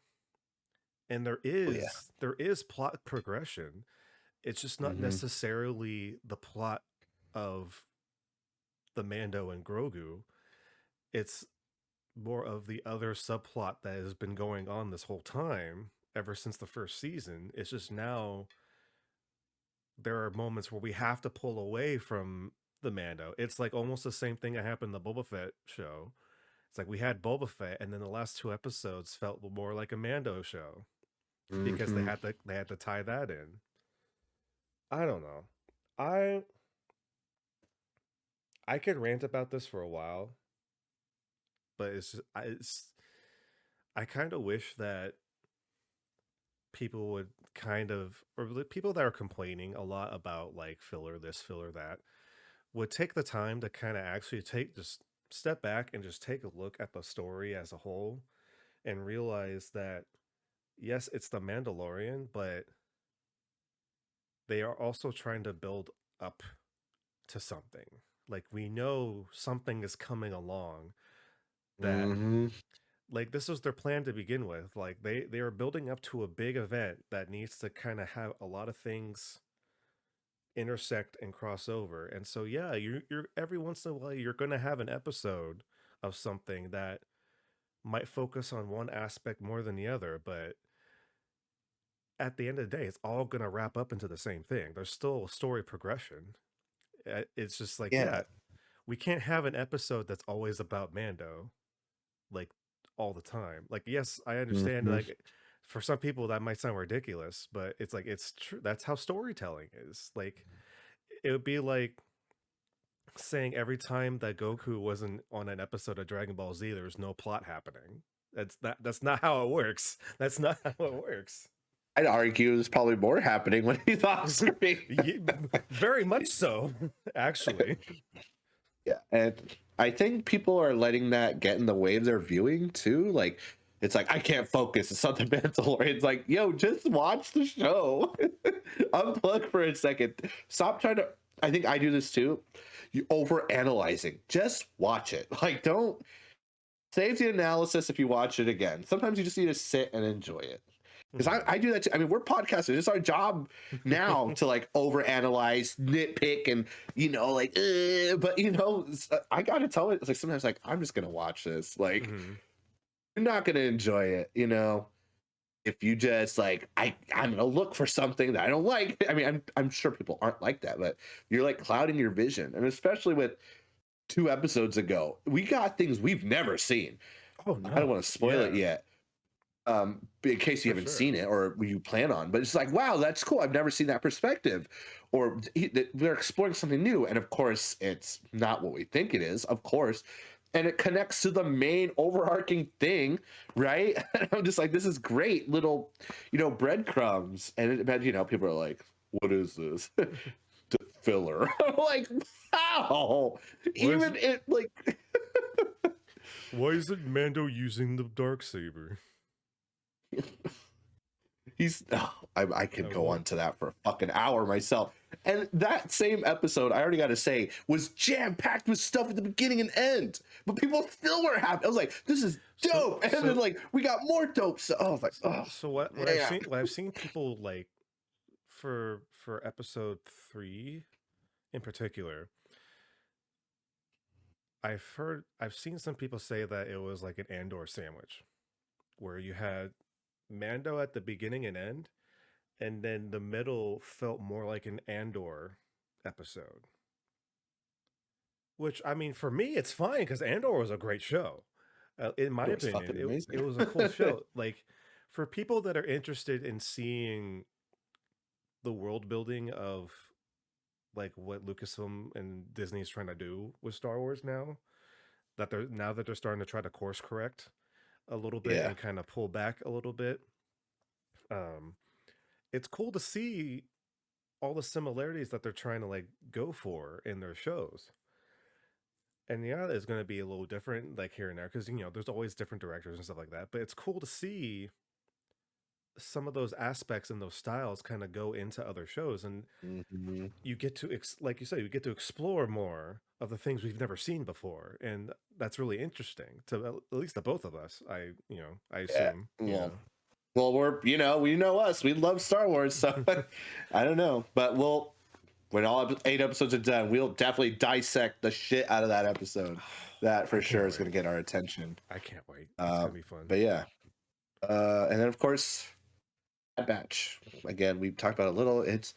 and Oh yeah. there is plot progression. It's just not Mm-hmm. necessarily the plot of the Mando and Grogu. It's more of the other subplot that has been going on this whole time ever since the first season. It's just now there are moments where we have to pull away from the Mando. It's like almost the same thing that happened in the Boba Fett show. It's like we had Boba Fett, and then the last two episodes felt more like a Mando show because Mm-hmm. they had to tie that in. I don't know. I I could rant about this for a while, but I kind of wish that people would kind of, or the people that are complaining a lot about like filler this, filler that, would take the time to kind of actually just step back and just take a look at the story as a whole and realize that yes, it's the Mandalorian, but they are also trying to build up to something. Like we know something is coming along that, Mm-hmm. like, this was their plan to begin with. Like they are building up to a big event that needs to kind of have a lot of things intersect and cross over. And so yeah, you're every once in a while you're going to have an episode of something that might focus on one aspect more than the other, but at the end of the day it's all going to wrap up into the same thing. There's still a story progression. It's just like, Yeah. yeah, we can't have an episode that's always about Mando, like all the time. Like, yes, I understand, Mm-hmm. like for some people that might sound ridiculous, but it's like it's true. That's how storytelling is. Like it would be like saying every time that Goku wasn't on an episode of Dragon Ball Z, there was no plot happening. That's not how it works. That's not how it works. I'd argue there's probably more happening when he's off screen. Ye- Very much so, actually. Yeah, and I think people are letting that get in the way of their viewing too. Like, it's like I can't focus. It's not the Mandalorian. It's like, yo, just watch the show. Unplug for a second. Stop trying to. I think I do this too. You over analyzing. Just watch it. Like, don't save the analysis if you watch it again. Sometimes you just need to sit and enjoy it. Because I do that too. I mean, we're podcasters. It's our job now to like overanalyze, nitpick, and like, but I gotta tell it. It's like sometimes like I'm just gonna watch this. Like Mhm. you're not gonna enjoy it. If you just like I'm gonna look for something that I don't like. I mean, I'm sure people aren't like that, but you're like clouding your vision, and especially with 2 episodes ago, we got things we've never seen. Oh I don't no. want to spoil it Yeah, yet, in case you for haven't sure. seen it or you plan on. But it's like, wow, that's cool. I've never seen that perspective. Or they're exploring something new, and of course, it's not what we think it is. Of course, and it connects to the main overarching thing, right? And I'm just like, this is great little, breadcrumbs. And people are like, what is this? Filler. I'm like, how? Why is Even it it like. why is it Mando using the dark saber? I could I go on won't. to that for a fucking hour myself. And that same episode, I already got to say, was jam packed with stuff at the beginning and end. But people still were happy. I was like, this is So dope. And then so like we got more dope stuff. I was like, oh so man. what I've seen people like for episode 3 in particular, I've seen some people say that it was like an Andor sandwich where you had Mando at the beginning and end, and then the middle felt more like an Andor episode. Which, I mean, for me, it's fine because Andor was a great show. In my It was opinion, fucking it amazing. was a cool show. Like for people that are interested in seeing the world building of like what Lucasfilm and Disney is trying to do with Star Wars now that they're starting to try to course correct a little bit Yeah. and kind of pull back a little bit. Um, it's cool to see all the similarities that they're trying to like go for in their shows. And yeah, it's going to be a little different like here and there because there's always different directors and stuff like that. But it's cool to see some of those aspects and those styles kind of go into other shows, and Mhm. you get to like you said, you get to explore more of the things we've never seen before, and that's really interesting to at least the both of us. I Yeah. assume. Well, we know us. We love Star Wars, so I don't know, but when all 8 episodes are done, we'll definitely dissect the shit out of that episode. That I for can't sure is going wait. to get our attention. I can't wait. It's Uh, gonna be fun. but yeah, and then of course, Bad Batch. Again, we talked about it a little. It's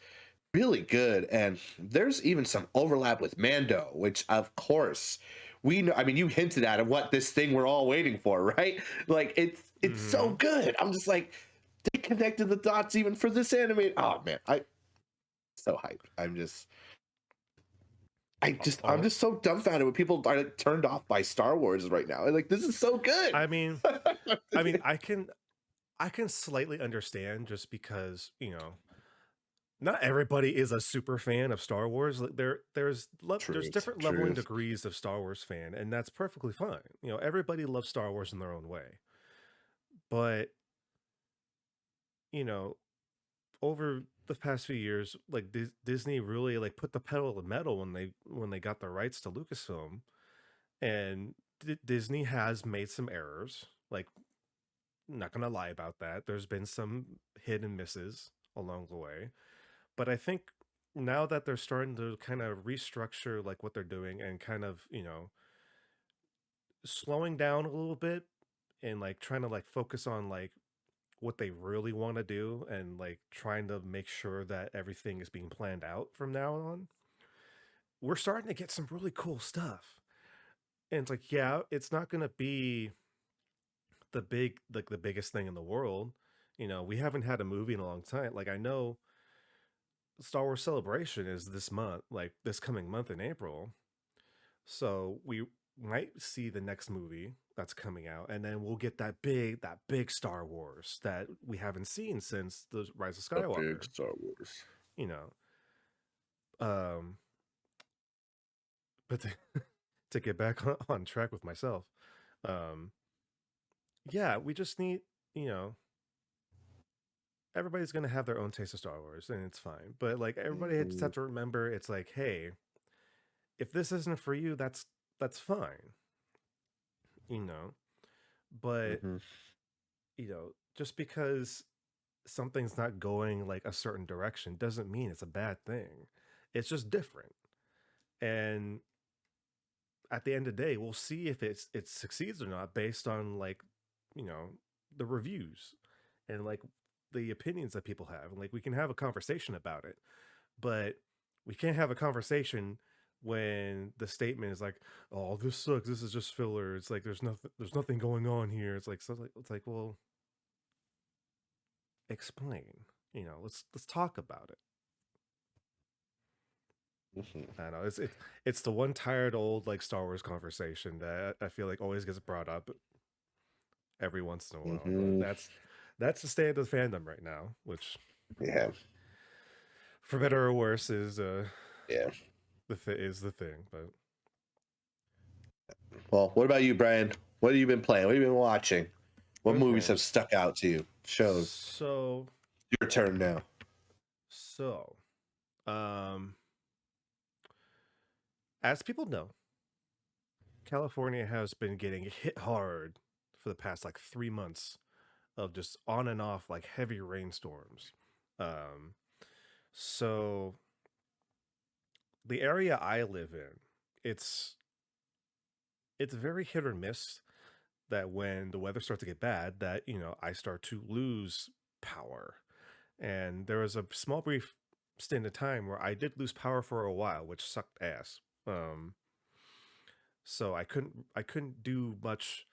really good, and there's even some overlap with Mando, which of course we know. I mean, you hinted at what this thing we're all waiting for, right? Like it's so Hmm. good. I'm just like they connected the dots even for this anime. Oh man, I so hyped. I'm just so dumbfounded when people are like, turned off by Star Wars right now. Like this is so good. I mean, I mean, I can slightly understand just because not everybody is a super fan of Star Wars. Like there's Truth, different leveling truth. degrees of Star Wars fan, and that's perfectly fine. Everybody loves Star Wars in their own way. But, you know, over the past few years, like Disney really like put the pedal to the metal when they got the rights to Lucasfilm, and Disney has made some errors. Like, not gonna lie about that. There's been some hit and misses along the way. But I think now that they're starting to kind of restructure like what they're doing and kind of, slowing down a little bit and like trying to like focus on like what they really want to do and like trying to make sure that everything is being planned out from now on, we're starting to get some really cool stuff. And it's like, yeah, it's not going to be the biggest thing in the world. We haven't had a movie in a long time. Like, I know Star Wars Celebration is this month, like this coming month in April. So we might see the next movie that's coming out, and then we'll get that big Star Wars that we haven't seen since the Rise of A big Skywalker. Star Wars. You know, um, but to get back on track with myself, um, yeah, we just need you know everybody's gonna have their own taste of Star Wars, and it's fine. But like everybody just have Mhm. to remember, it's like, hey, if this isn't for you, that's fine. You know, but Mhm. just because something's not going like a certain direction doesn't mean it's a bad thing. It's just different. And at the end of the day, we'll see if it succeeds or not based on like, you know, the reviews and like the opinions that people have. And like we can have a conversation about it, but we can't have a conversation when the statement is like, "Oh, this sucks. This is just filler. It's like there's nothing going on here." It's like, well, explain. Let's talk about it. Mhm. I know it's the one tired old like Star Wars conversation that I feel like always gets brought up every once in a while, but Mhm. that's the state of the fandom right now, which Yeah. for better or worse is Yeah. is the thing. But Well, what about you, Brian? What have you been playing? What have you been watching? What movies okay, have stuck out to you? Shows. so Your turn now. so um, as people know, California has been getting hit hard for the past like 3 months of just on and off like heavy rainstorms. Um, so the area I live in, it's it's very hit or miss that when the weather starts to get bad, that I start to lose power. And there was a small brief stint of time where I did lose power for a while, which sucked ass. So I couldn't do much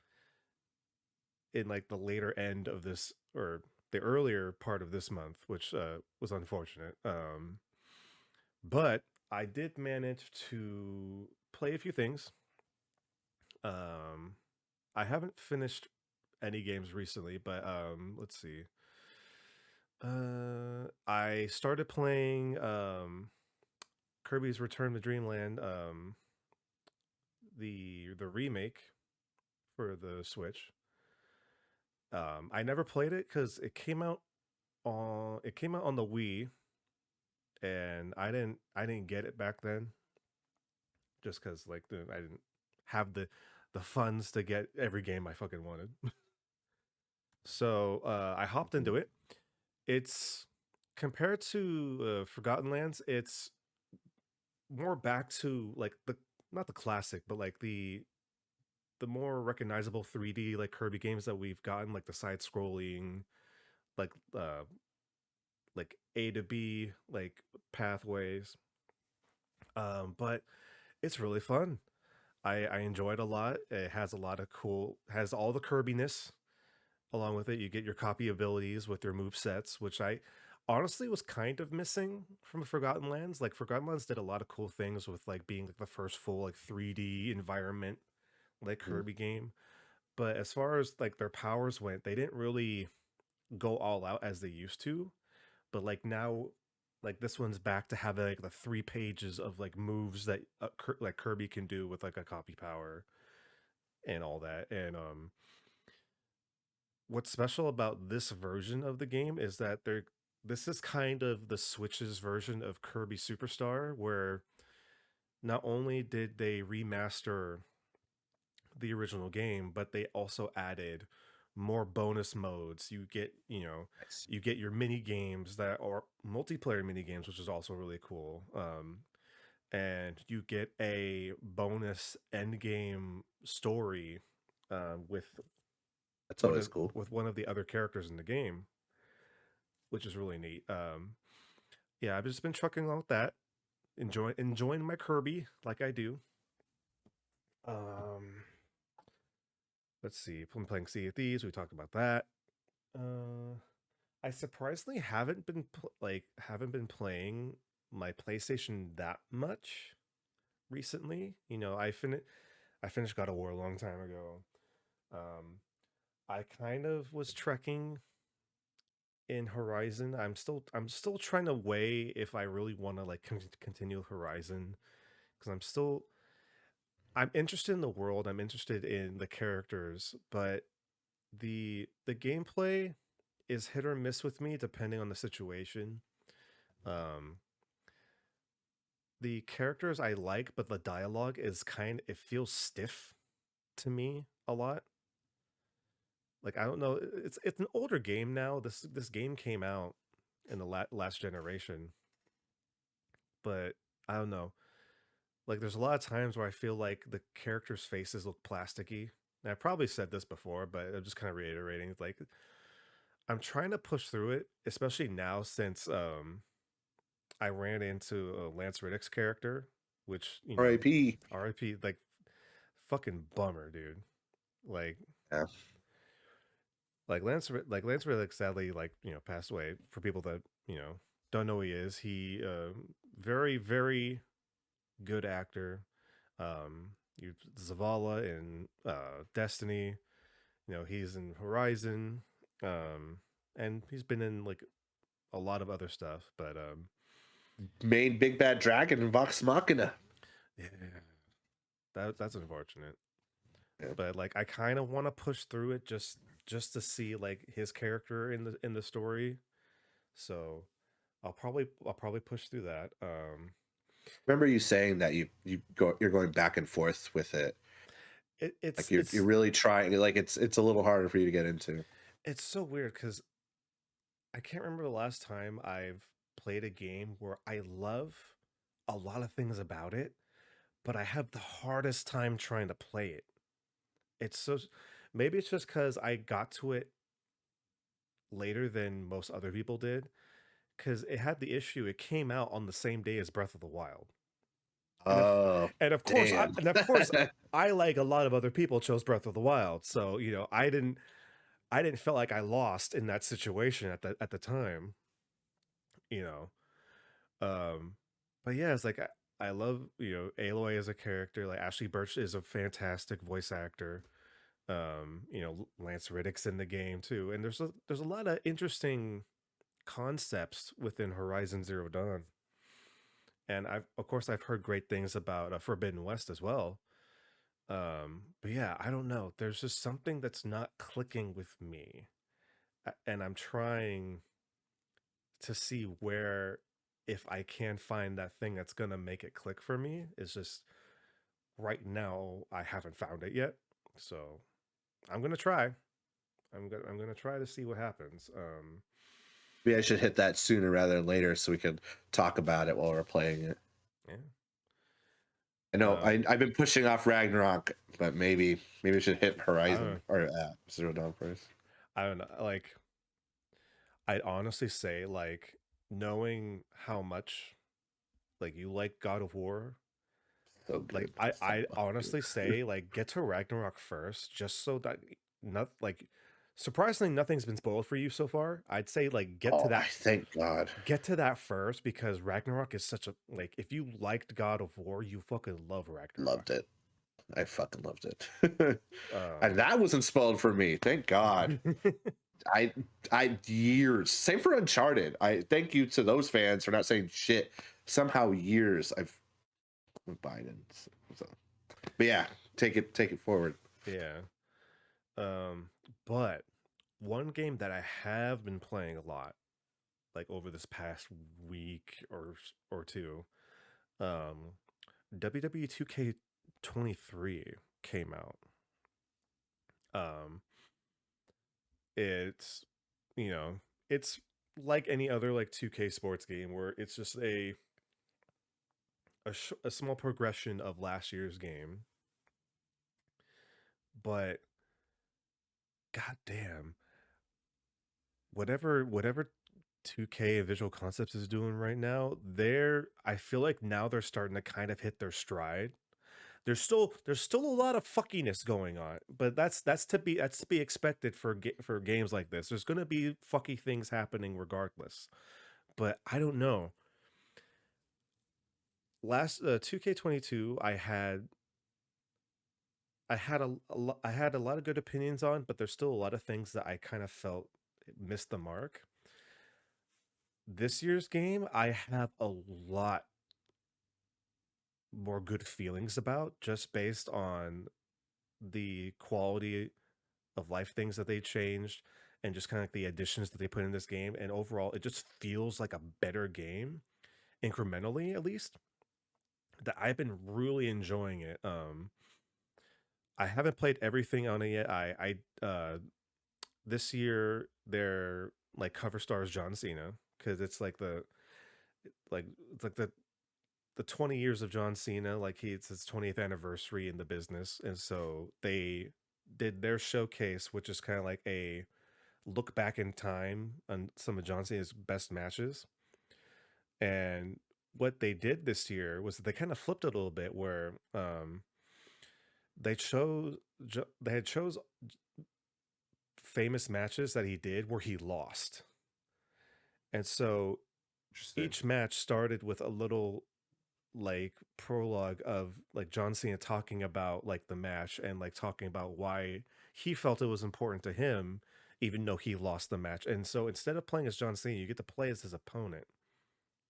in like the later end of this, or the earlier part of this month, which was unfortunate. But I did manage to play a few things. Um, I haven't finished any games recently, but let's see. I started playing Kirby's Return to Dreamland, the remake for the Switch. I never played it because it came out on the Wii, and I didn't get it back then, just because like I didn't have the funds to get every game I fucking wanted. So I hopped into it. It's compared to Forgotten Lands, it's more back to like the not the classic, but like the more recognizable 3D like Kirby games that we've gotten, like the side scrolling, like like A to B like pathways. But it's really fun. I enjoy it a lot. It has a lot of has all the Kirbiness along with it. You get your copy abilities with your move sets, which I honestly was kind of missing from Forgotten Lands. Like Forgotten Lands did a lot of cool things with like being like the first full like 3D environment like Mhm. Kirby game. But as far as like their powers went, they didn't really go all out as they used to. But like now, like this one's back to having like the 3 pages of like moves that like Kirby can do with like a copy power and all that. And what's special about this version of the game is that this is kind of the Switch's version of Kirby Superstar, where not only did they remaster the original game, but they also added more bonus modes. Nice. You get your mini games that are multiplayer mini games, which is also really cool. And you get a bonus end game story with That's always cool. one of the other characters in the game, which is really neat. Yeah, I've just been trucking along with that, enjoying my Kirby like I do. Um, let's see. I'm playing Sea of Thieves. We talked about that. Uh, I surprisingly haven't been playing my PlayStation that much recently. I finished God of War a long time ago. Um, I kind of was trekking in Horizon. I'm still trying to weigh if I really want to like continue Horizon because I'm interested in the world. I'm interested in the characters, but the gameplay is hit or miss with me depending on the situation. Um, the characters I like, but the dialogue is it feels stiff to me a lot. Like I don't know, it's an older game now. This game came out in the last generation, but I don't know. Like there's a lot of times where I feel like the characters' faces look plasticky. And I probably said this before, but I'm just kind of reiterating. It's like I'm trying to push through it, especially now since I ran into a Lance Reddick's character, which, R.I.P. RIP, like fucking bummer, dude. Like Yeah. Lance Reddick sadly passed away. For people that, don't know who he is, he very, very good actor. Zavala in Destiny. He's in Horizon. And he's been in like a lot of other stuff, but Main big bad dragon in Vox Machina. yeah, that's unfortunate. Yeah. But like I kind of want to push through it just to see like his character in the story. So I'll probably push through that. Remember you saying that you're going back and forth with it. Like you're really trying. Like it's a little harder for you to get into. it's so weird because I can't remember the last time I've played a game where I love a lot of things about it, but I have the hardest time trying to play it. It's so maybe it's just because I got to it later than most other people did, because it had the issue. It came out on the same day as Breath of the Wild, and if Oh, damn. and of course I like a lot of other people chose Breath of the Wild. So I didn't. I didn't feel like I lost in that situation at the time, you know. Um, but yeah, it's like I love, Aloy as a character. Like Ashley Birch is a fantastic voice actor. Lance Reddick's in the game too, and there's a lot of interesting concepts within Horizon Zero Dawn. And I've heard great things about Forbidden West as well. But yeah, I don't know. There's just something that's not clicking with me, and I'm trying to see where if I can find that thing that's gonna make it click for me. It's just right now I haven't found it yet. So I'm gonna try. I'm gonna try to see what happens. Maybe I should hit that sooner rather than later so we can talk about it while we're playing it. Yeah. I know Um, I've been pushing off Ragnarok, but maybe we should hit I don't know. Horizon or Zero Dawn first. I don't know. Like, I'd honestly say, like, knowing how much like you like God of War, So like good, so I fucking honestly good. say, like, get to Ragnarok first, just so that not like surprisingly nothing's been spoiled for you so far. I'd say like Oh, I thank God. get to that first because Ragnarok is such a like if you liked God of War, you fucking love Loved Ragnarok. it. I fucking loved it. And Um that wasn't spoiled for me. Thank God. I years. Same for Uncharted. I thank you to those fans for not saying shit. Somehow years I've with Biden. So, but yeah, take it forward. yeah. Um but one game that I have been playing a lot like over this past week or two, um WWE 2K23 came out. Um it's you know, it's like any other like 2K sports game where it's just a small progression of last year's game, but goddamn, whatever 2K and Visual Concepts is doing right now, I feel like now they're starting to kind of hit their stride. There's still a lot of fuckiness going on, but that's to be expected for games like this. There's going to be fucky things happening regardless. But I don't know. Last 2K22, I had a lot of good opinions on, but there's still a lot of things that I kind of felt missed the mark. This year's game, I have a lot more good feelings about just based on the quality of life things that they changed and just kind of like the additions that they put in this game. And overall, it just feels like a better game, incrementally at least. That I've been really enjoying it. I haven't played everything on it yet. This year their like cover star is John Cena because like it's like the 20 years of John Cena, like it's his 20th anniversary in the business. And so they did their showcase, which is kind of like a look back in time on some of John Cena's best matches. And what they did this year was they kind of flipped it a little bit where they chose they had chose famous matches that he did where he lost. And so Interesting. each match started with a little like prologue of like John Cena talking about like the match and like talking about why he felt it was important to him even though he lost the match. And so instead of playing as John Cena, you get to play as his opponent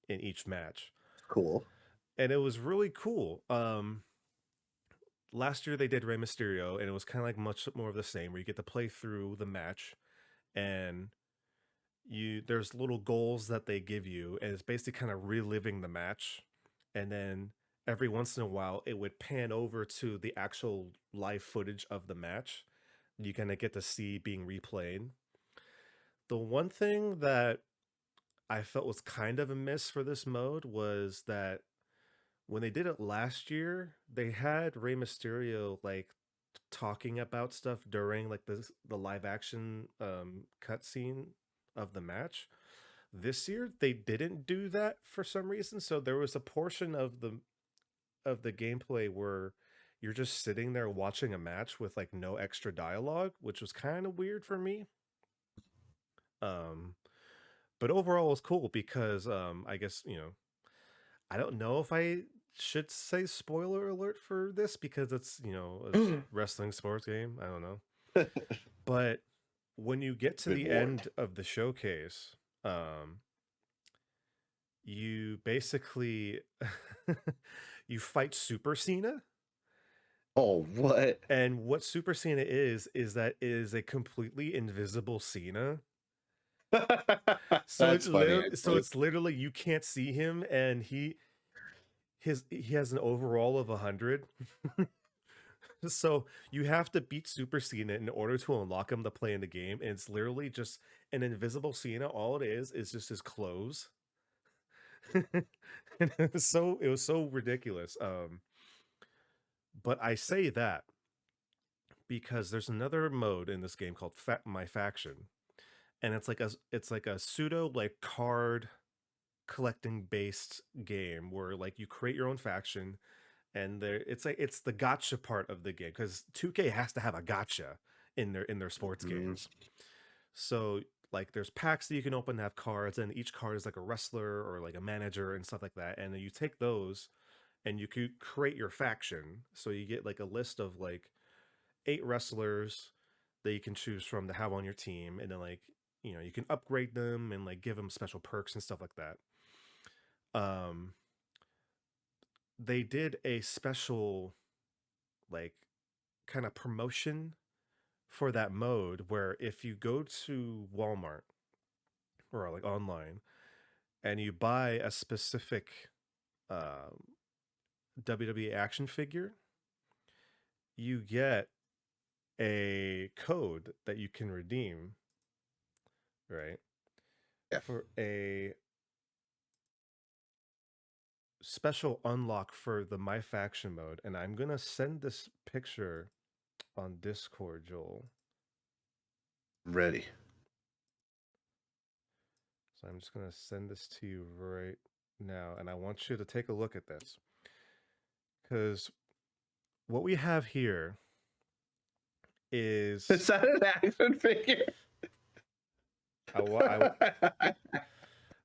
in each match. Cool. And it was really cool. Last year they did Rey Mysterio and it was kind of like much more of the same where you get to play through the match and there's little goals that they give you and it's basically kind of reliving the match, and then every once in a while it would pan over to the actual live footage of the match you kind of get to see being replayed. The one thing that I felt was kind of a miss for this mode was that when they did it last year they had Rey Mysterio like talking about stuff during like the live action cutscene of the match. This year they didn't do that for some reason. So there was a portion of the gameplay where you're just sitting there watching a match with like no extra dialogue, which was kind of weird for me. Um, but overall it was cool because I guess, I don't know if I should say spoiler alert for this because it's, a wrestling sports game. I don't know. But when you get to Been the warned. end of the showcase, you basically you fight Super Cena. Oh, what? And what Super Cena is that it is a completely invisible Cena. So That's funny, actually. it's literally you can't see him, and he has an overall of 100. So you have to beat Super Cena in order to unlock him to play in the game, and it's literally just an invisible Cena. All it is just his clothes. And it was so ridiculous. But I say that because there's another mode in this game called My Faction, and it's like a pseudo like card collecting based game where like you create your own faction, and it's the gotcha part of the game because 2K has to have a gotcha in their sports Mhm. games. So like there's packs that you can open that have cards, and each card is like a wrestler or like a manager and stuff like that, and then you take those and you could create your faction. So you get like a list of like 8 wrestlers that you can choose from to have on your team, and then like you can upgrade them and like give them special perks and stuff like that. um they did a special like kind of promotion for that mode where if you go to Walmart or like online and you buy a specific um WWE action figure, you get a code that you can redeem, right? Yeah. For a special unlock for the My Faction mode. And I'm going to send this picture on Discord, Joel. I'm ready. So I'm just going to send this to you right now. And I want you to take a look at this. Because what we have here is. Is that an action figure?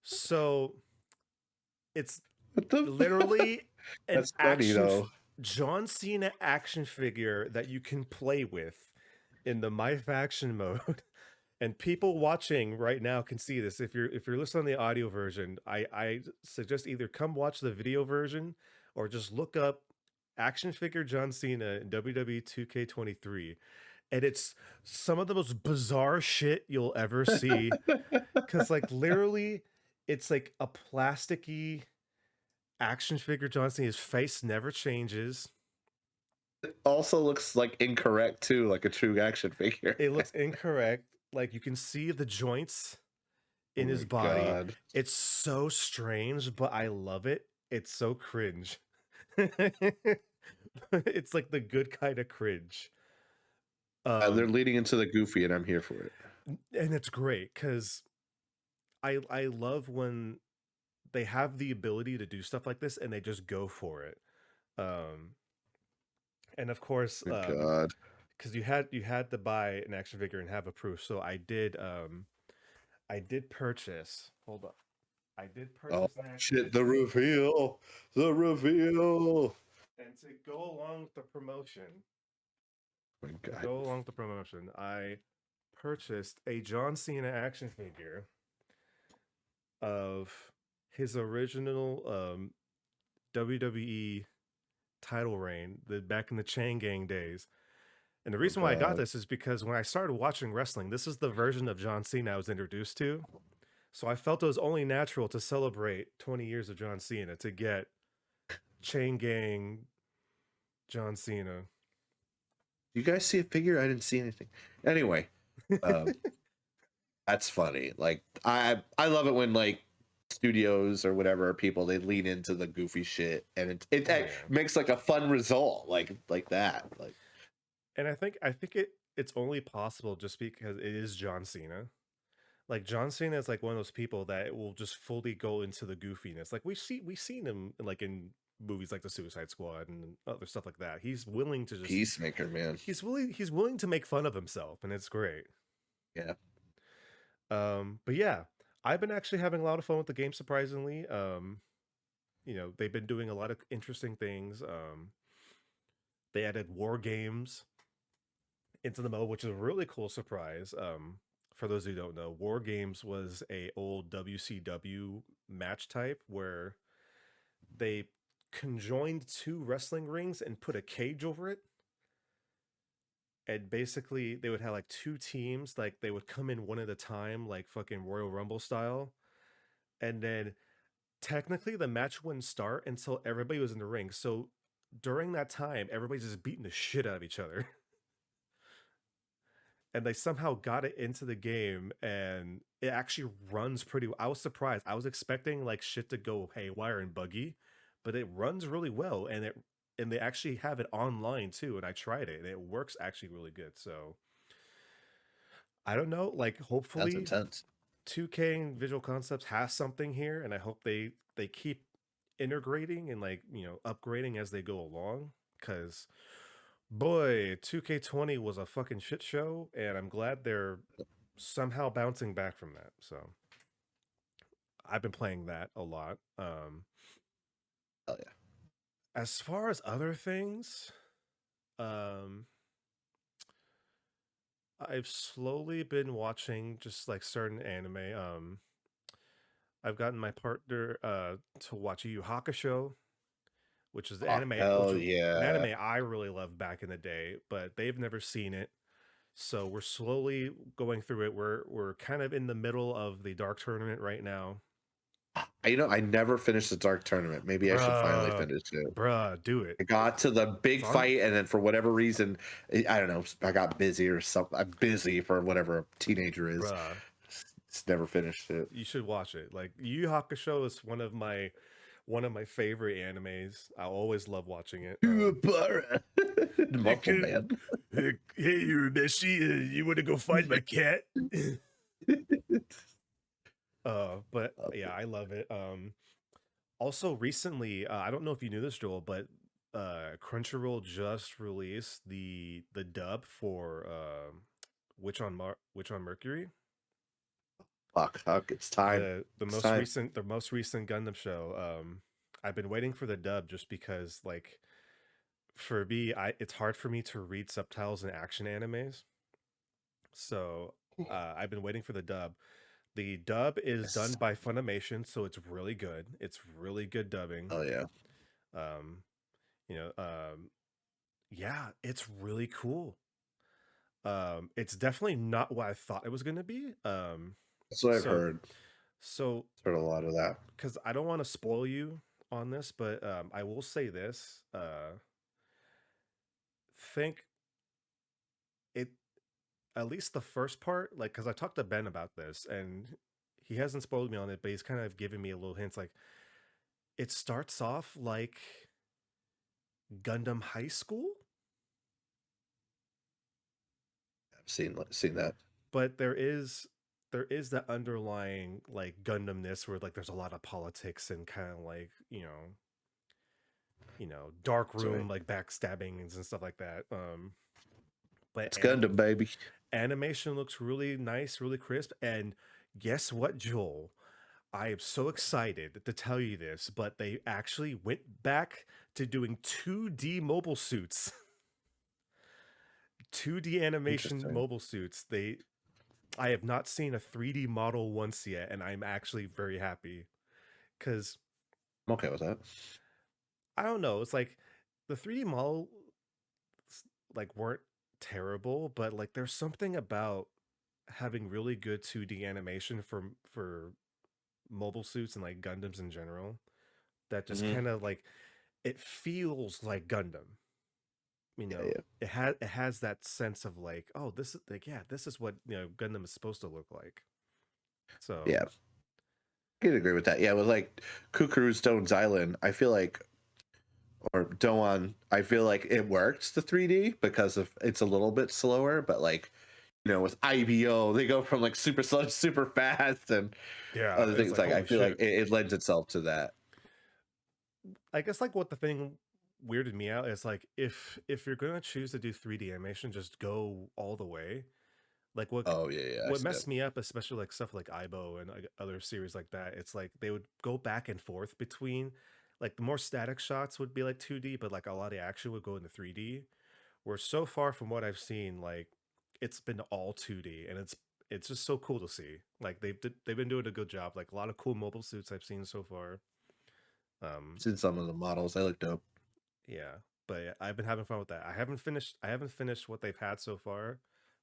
So it's What the literally an That's funny, though. John Cena action figure that you can play with in the My Faction mode. And people watching right now can see this. If you're listening to the audio version, I suggest either come watch the video version or just look up action figure John Cena in WWE 2K23. And it's some of the most bizarre shit you'll ever see. Cause like literally it's like a plasticky action figure John Cena. His face never changes. It also looks like incorrect too, like a true action figure. It looks incorrect. Like you can see the joints in Oh his my body. God. It's so strange, but I love it. It's so cringe. It's like the good kind of cringe. They're leading into the goofy, and I'm here for it. And it's great because I love when they have the ability to do stuff like this and they just go for it. Um, and of course, Oh my God. because you had to buy an action figure and have a proof. So I did purchase. Hold up. I did Oh purchase an action shit! The figure. reveal. The reveal. And to go along with the promotion, Oh my God. I purchased a John Cena action figure of his original WWE title reign, back in the Chain Gang days. And the Oh reason why I got God. this is because when I started watching wrestling, this is the version of John Cena I was introduced to. So I felt it was only natural to celebrate 20 years of John Cena to get Chain Gang John Cena. You guys see a figure? I didn't see anything. Anyway, that's funny. Like I love it when like studios or whatever people they lean into the goofy shit, and it Yeah. makes like a fun result like that. Like, And I think it's only possible just because it is John Cena. Like John Cena is like one of those people that will just fully go into the goofiness. Like we've seen him like in movies like the Suicide Squad and other stuff like that. He's willing to just Peacemaker, man. he's willing to make fun of himself, and it's great. Yeah. But yeah, I've been actually having a lot of fun with the game, surprisingly. They've been doing a lot of interesting things. They added war games into the mode, which is a really cool surprise. For those who don't know, war games was a old WCW match type where they conjoined two wrestling rings and put a cage over it. And basically they would have like two teams, like they would come in one at a time, like fucking Royal Rumble style. And then technically the match wouldn't start until everybody was in the ring. So during that time, everybody's just beating the shit out of each other. And they somehow got it into the game, and it actually runs pretty well. I was surprised. I was expecting like shit to go haywire and buggy, but it runs really well, and they actually have it online too, and I tried it and it works actually really good. So I don't know, like That's hopefully intense. 2K and Visual Concepts has something here, and I hope they keep integrating and like, upgrading as they go along, cuz boy, 2K20 was a fucking shit show, and I'm glad they're somehow bouncing back from that. So I've been playing that a lot. Hell yeah. As far as other things, um I've slowly been watching just like certain anime. I've gotten my partner to watch Yu Yu Hakusho, which is the Oh, anime, which hell was an yeah. anime I really loved back in the day, but they've never seen it. So we're slowly going through it. We're kind of in the middle of the Dark Tournament right now. I never finished the Dark Tournament. Maybe I should finally Bruh, finish it. bruh, do it. I got to the big It's on. fight, and then for whatever reason, I don't know, I got busy or something. I'm busy for whatever a teenager is. Bruh, Just never finished it. you should watch it. Like Yu Yu Hakusho is one of my favorite animes. I always love watching it. Muffle man. Hey, you Meshi, you want to go find my cat? But yeah, I love it. Also recently, I don't know if you knew this, Joel, but Crunchyroll just released the dub for Witch on Mercury. Fuck, it's time. The It's most time. recent Gundam show. I've been waiting for the dub just because, like, for me, it's hard for me to read subtitles in action animes. So I've been waiting for the dub. The dub is done by Funimation, so it's really good. It's really good dubbing. Oh yeah. Um, you know, yeah, it's really cool. It's definitely not what I thought it was going to be. That's what I've heard. So I've heard a lot of that. because I don't want to spoil you on this, but I will say this. Think it, at least the first part, like, because I talked to Ben about this, and he hasn't spoiled me on it, but he's kind of giving me a little hints. Like, it starts off like Gundam High School, I've seen that. but there is that underlying like Gundamness where like there's a lot of politics and kind of like dark room like backstabbings and stuff like that. But It's Gundam, baby. Animation looks really nice, really crisp, and guess what, Joel? I am so excited to tell you this, but they actually went back to doing 2D mobile suits. 2D animation mobile suits. I have not seen a 3D model once yet, and I'm actually very happy because I'm okay with that. I don't know. It's like the 3D model like weren't terrible, but like there's something about having really good 2D animation for mobile suits and like Gundams in general that just kind of like it feels like Gundam. It has that sense of like, oh, this is like, yeah, this is what Gundam is supposed to look like. So yeah, I can agree with that. Yeah, with like Kukuru Stone's Island, I feel like, or Doan, I feel like it works the 3D because of it's a little bit slower, but like with IBO, they go from like super slow to super fast and yeah, other things. Like I feel shit. like it lends itself to that. I guess like what the thing weirded me out is like if you're gonna choose to do 3D animation, just go all the way. Like Oh yeah, yeah, I what see that. messed me up, especially like stuff like Ibo and like other series like that, it's like they would go back and forth between like the more static shots would be like 2D, but like a lot of action would go into 3D. Where so far from what I've seen, like it's been all 2D, and it's just so cool to see. Like they've been doing a good job. Like a lot of cool mobile suits I've seen so far. I've Um, seen some of the models. They look dope. yeah, but yeah, I've been having fun with that. I haven't finished what they've had so far,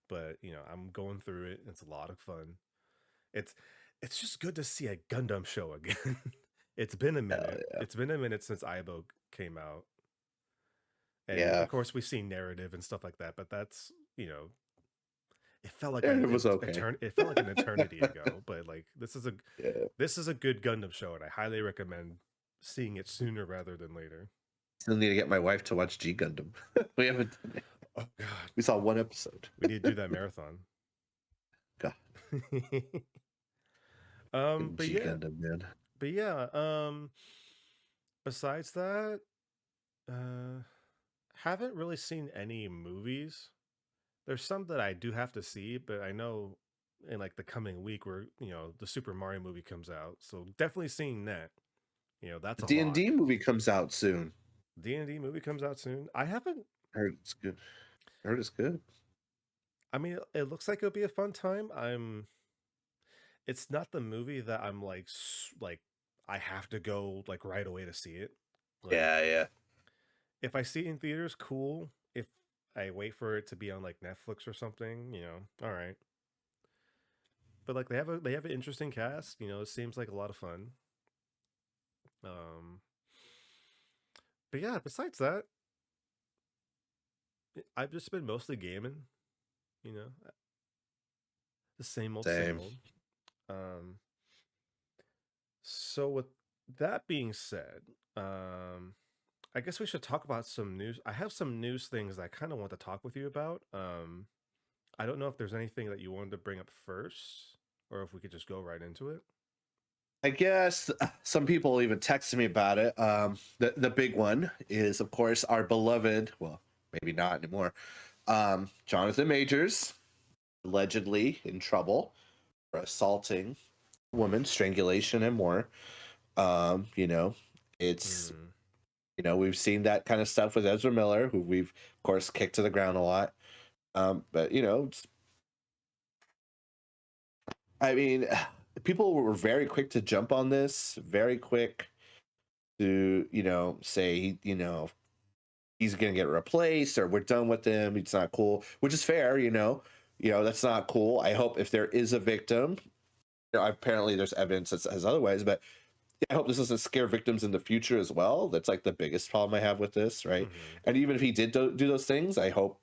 but you know, I'm going through it. It's a lot of fun. It's it's just good to see a Gundam show again. It's been a Hell minute. yeah. It's been a minute since Aibo came out. And of Yeah, course we've seen narrative and stuff like that, but that's, you know, it felt like it was okay. it felt like an eternity ago, but like Yeah, this is a good Gundam show and I highly recommend seeing it sooner rather than later. still need to get my wife to watch G Gundam. We haven't done it. Oh god. We saw one episode. We need to do that marathon. God, But G yeah, Gundam, man. but yeah, besides that, uh haven't really seen any movies. There's some that I do have to see, but I know in like the coming week where, you know, the Super Mario movie comes out. So definitely seeing that. You know, that's The a D and D lock. movie comes out soon. D&D movie comes out soon. I haven't I heard it's good. I heard it's good. I mean, it looks like it'll be a fun time. It's not the movie that I'm like like I have to go like right away to see it. Like Yeah, yeah. if I see it in theaters, cool. If I wait for it to be on like Netflix or something, you know, all right. But like they have an interesting cast, you know, it seems like a lot of fun. Um but yeah, besides that, I've just been mostly gaming, you know, the same old same Same. old. Um so with that being said, I guess we should talk about some news. I have some news things that I kind of want to talk with you about. I don't know if there's anything that you wanted to bring up first or if we could just go right into it. I guess some people even texted me about it. The big one is, of course, our beloved. Well, maybe not anymore. Jonathan Majors allegedly in trouble for assaulting a woman, strangulation, and more. You know, it's Mm, we've seen that kind of stuff with Ezra Miller, who we've of course kicked to the ground a lot. But I mean, people were very quick to jump on this, very quick to say he's gonna get replaced or we're done with him. It's not cool, which is fair. That's not cool. I hope if there is a victim, apparently there's evidence that says otherwise, but I hope this doesn't scare victims in the future as well. That's like the biggest problem I have with this, right? mm-hmm. And even if he did do those things, I hope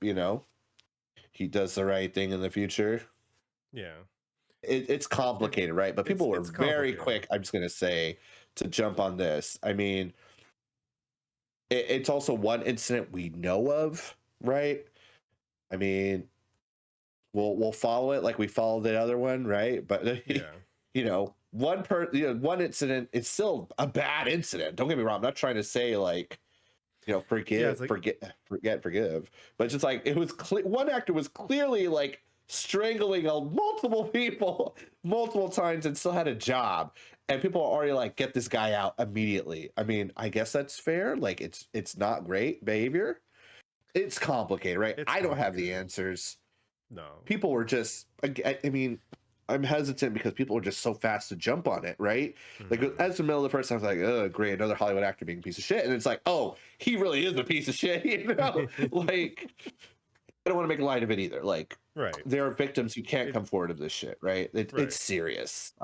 he does the right thing in the future. Yeah. It's It complicated, right? But people were it's very complicated. quick, I'm just going to say, to jump on this. I mean, it's also one incident we know of, right? I mean, we'll follow it like we followed the other one, right? But Yeah. one incident, it's still a bad incident. Don't get me wrong. I'm not trying to say like Yeah, it's like forgive, but it's just like it was one actor was clearly like strangling multiple people multiple times and still had a job, and people are already like, get this guy out immediately. I mean, I guess that's fair. Like it's not great behavior. It's complicated, right? it's I don't have the complicated. answers. No. People were just I mean, I'm hesitant because people are just so fast to jump on it, right? Like Mm-hmm. as the middle of the first time, I was like, oh, great, another Hollywood actor being a piece of shit. And it's like, oh, he really is a piece of shit, Like, I don't want to make light of it either. Like, Right. there are victims who can't It come forward of this shit, right? It's right. serious.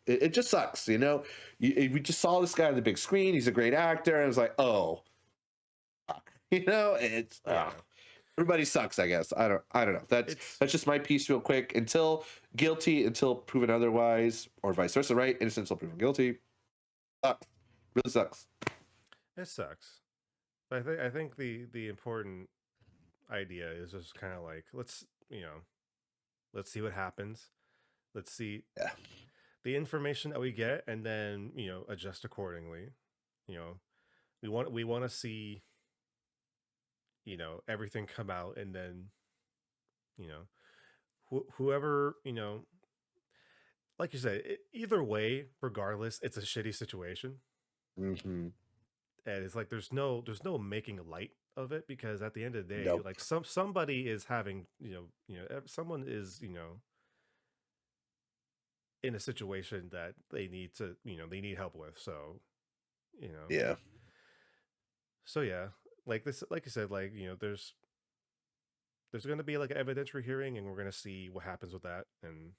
It just sucks, we just saw this guy on the big screen. He's a great actor. And I was like, oh, fuck. It's Yeah. everybody sucks, I guess. I don't know. That's It's that's just my piece real quick. Until guilty until proven otherwise, or vice versa, right? Innocent until proven guilty. Sucks. Really sucks. it sucks. But I think the important idea is just kind of like let's, you know, let's see what happens. Let's see Yeah. the information that we get and then, you know, adjust accordingly. You know, we want to see, everything come out, and then, you know, whoever, like you said, either way, regardless, it's a shitty situation. Hmm. And it's like there's no making light of it, because at the end of the day, Nope. like somebody is having, someone is, in a situation that they need to, they need help with. So, you know, Yeah. so yeah, like this, like you said, like, there's going to be like an evidentiary hearing, and we're going to see what happens with that. And,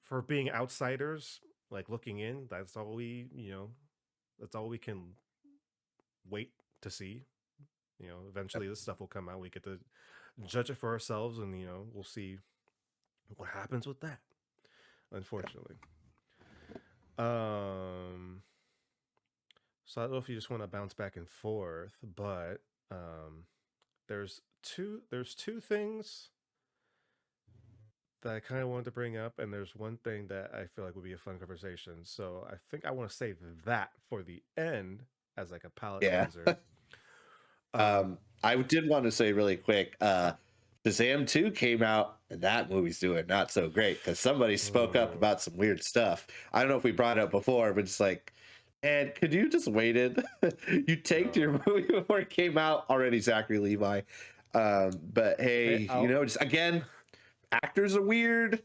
for being outsiders, like looking in, that's all we can wait to see. Eventually this stuff will come out. We get to judge it for ourselves, and, we'll see what happens with that, unfortunately. Um, so I don't know if you just want to bounce back and forth, but there's two things that I kind of wanted to bring up, and there's one thing that I feel like would be a fun conversation. So I think I want to save that for the end as like a palate Yeah. cleanser. Um, I did want to say really quick, Shazam 2 came out, and that movie's doing not so great because somebody spoke up oh, about some weird stuff. I don't know if we brought it up before, but it's like, and could you just waited? You taped your no. movie before it came out already, Zachary Levi. But hey, Hey, I'll, just again, actors are weird.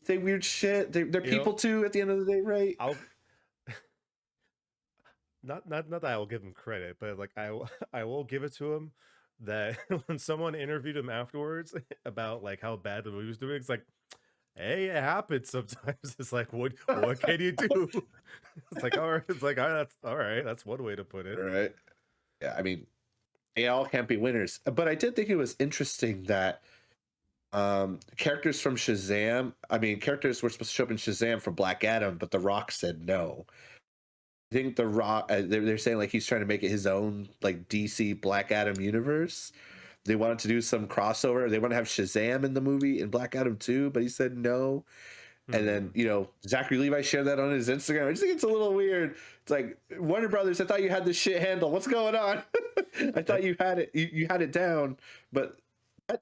Say weird shit. They're you know, people too at the end of the day, right? I'll not that I will give him credit, but like I will give it to him that when someone interviewed him afterwards about like how bad the movie was doing, it's like, hey, it happens sometimes. It's like, what can you do? It's like, all right, it's like, all right, that's all right. That's one way to put it. Right. Yeah, I mean, they all can't be winners. But I did think it was interesting that characters from Shazam, I mean, characters were supposed to show up in Shazam for Black Adam, but The Rock said no. I think The Rock, they're saying like he's trying to make it his own like DC Black Adam universe. They wanted to do some crossover. They want to have Shazam in the movie in Black Adam too, but he said no. And then, Hmm. Zachary Levi shared that on his Instagram. I just think it's a little weird. It's like, Warner Brothers, I thought you had this shit handled. What's going on? I thought And you had it. You had it down. But, uh,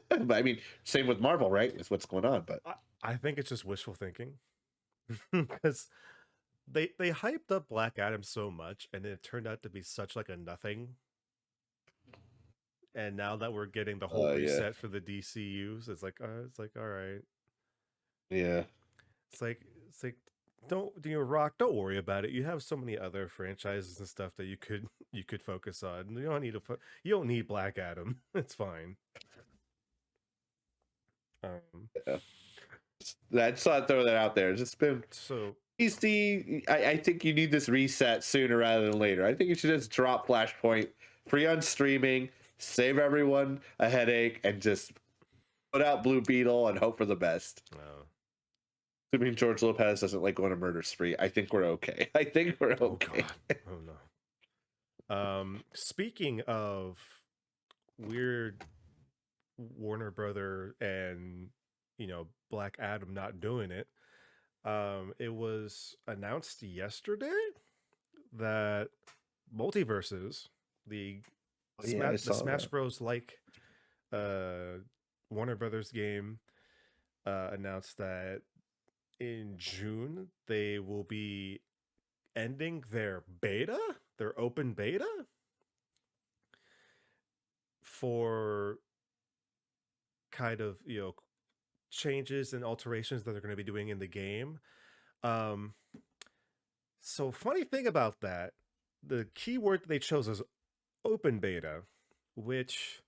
but I mean, same with Marvel, right? With what's going on. But I think it's just wishful thinking, because they hyped up Black Adam so much, and it turned out to be such like a nothing. And now that we're getting the whole yeah, reset for the DCUs, it's like all right. yeah, It's like don't, Rock, don't worry about it. You have so many other franchises and stuff that you could focus on. You don't need you don't need Black Adam. It's fine. Um yeah. I just thought I'd throw that out there. It's just been so DC. I think you need this reset sooner rather than later. I think you should just drop Flashpoint free on streaming, save everyone a headache, and just put out Blue Beetle and hope for the best. uh, Assuming George Lopez doesn't like going to murder spree, I think we're okay. I think we're oh okay. god. Oh no. Speaking of weird Warner Brother and, Black Adam not doing it, it was announced yesterday that Multiverses, the Oh, yeah, I saw Smash that. Bros. Like uh, Warner Brothers game, announced that in June they will be ending their open beta for kind of, changes and alterations that they're going to be doing in the game. Um, so funny thing about that, the keyword that they chose is open beta, which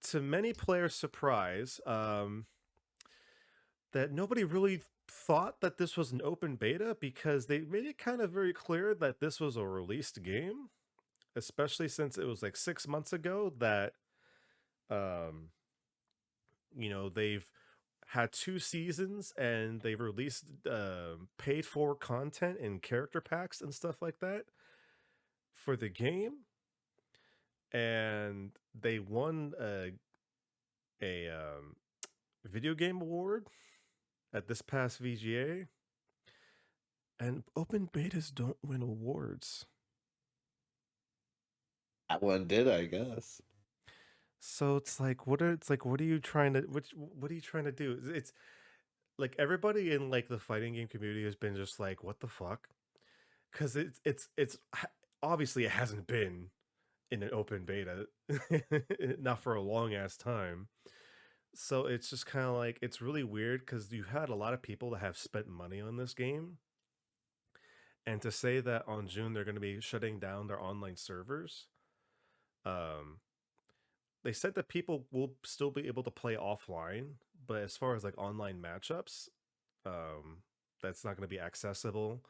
to many players' surprise, that nobody really thought that this was an open beta, because they made it kind of very clear that this was a released game, especially since it was like 6 months ago that, um, they've had 2 seasons, and they've released paid for content and character packs and stuff like that for the game, and they won a video game award at this past VGA. And open betas don't win awards. That one did, I guess. So it's like, what are you trying to, what are you trying to do? It's like everybody in like the fighting game community has been just like, what the fuck? Because obviously it hasn't been in an open beta, not for a long ass time. So it's just kind of like, it's really weird because you had a lot of people that have spent money on this game. And to say that on June they're going to be shutting down their online servers, um, they said that people will still be able to play offline, but as far as like online matchups, um, that's not going to be accessible.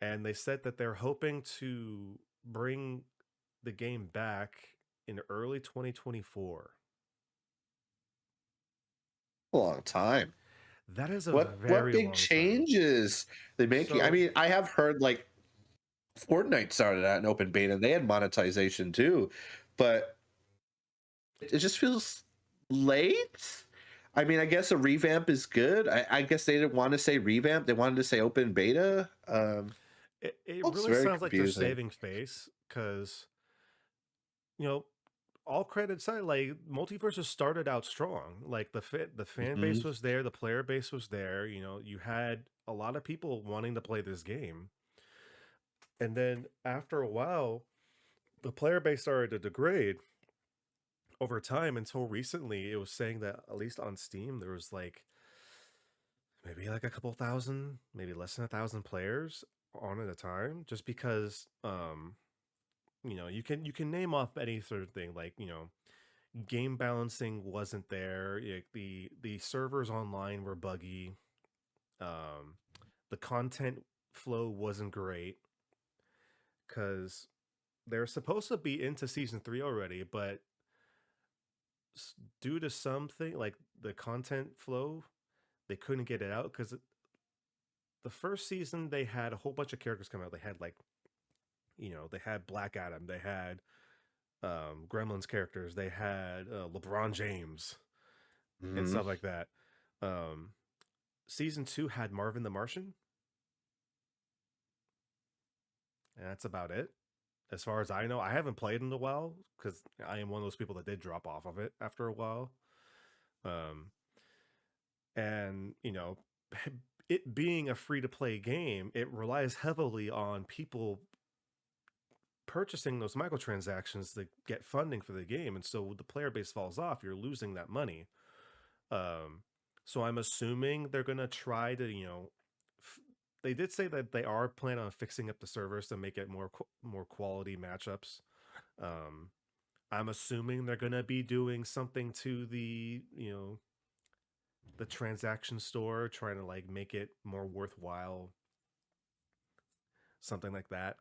And they said that they're hoping to bring the game back in early 2024. A long time. That is a What very big long time. changes they making? I So mean, I have heard like Fortnite started out in open beta and they had monetization too, but it just feels late. I mean, I guess a revamp is good. I guess they didn't want to say revamp; they wanted to say open beta. it It's really very sounds like they're confusing. saving face because, you know, all credit aside, like Multiverses started out strong. Like the fan base Mhm. was there, the player base was there. You know, you had a lot of people wanting to play this game, and then after a while, the player base started to degrade over time until recently. It was saying that at least on Steam there was like maybe like a couple thousand, maybe less than 1,000 players on at a time, just because you know, you can name off any sort of thing, like, you know, game balancing wasn't there, like the servers online were buggy, um the content flow wasn't great because they're supposed to be into season 3 already, but due to something like the content flow, they couldn't get it out because the first season they had a whole bunch of characters come out. They had like, you know, they had Black Adam, they had Gremlins characters, they had LeBron James and Mhm. stuff like that. Um, season 2 had Marvin the Martian, and that's about it. As far as I know, I haven't played in a while because I am one of those people that did drop off of it after a while. Um, and you know, it being a free to play game, it relies heavily on people purchasing those microtransactions to get funding for the game, and so the player base falls off. You're losing that money. Um, so I'm assuming they're gonna try to, you know, they did say that they are planning on fixing up the servers to make it more quality matchups. Um, I'm assuming they're gonna be doing something to the, you know, the transaction store, trying to like make it more worthwhile, something like that.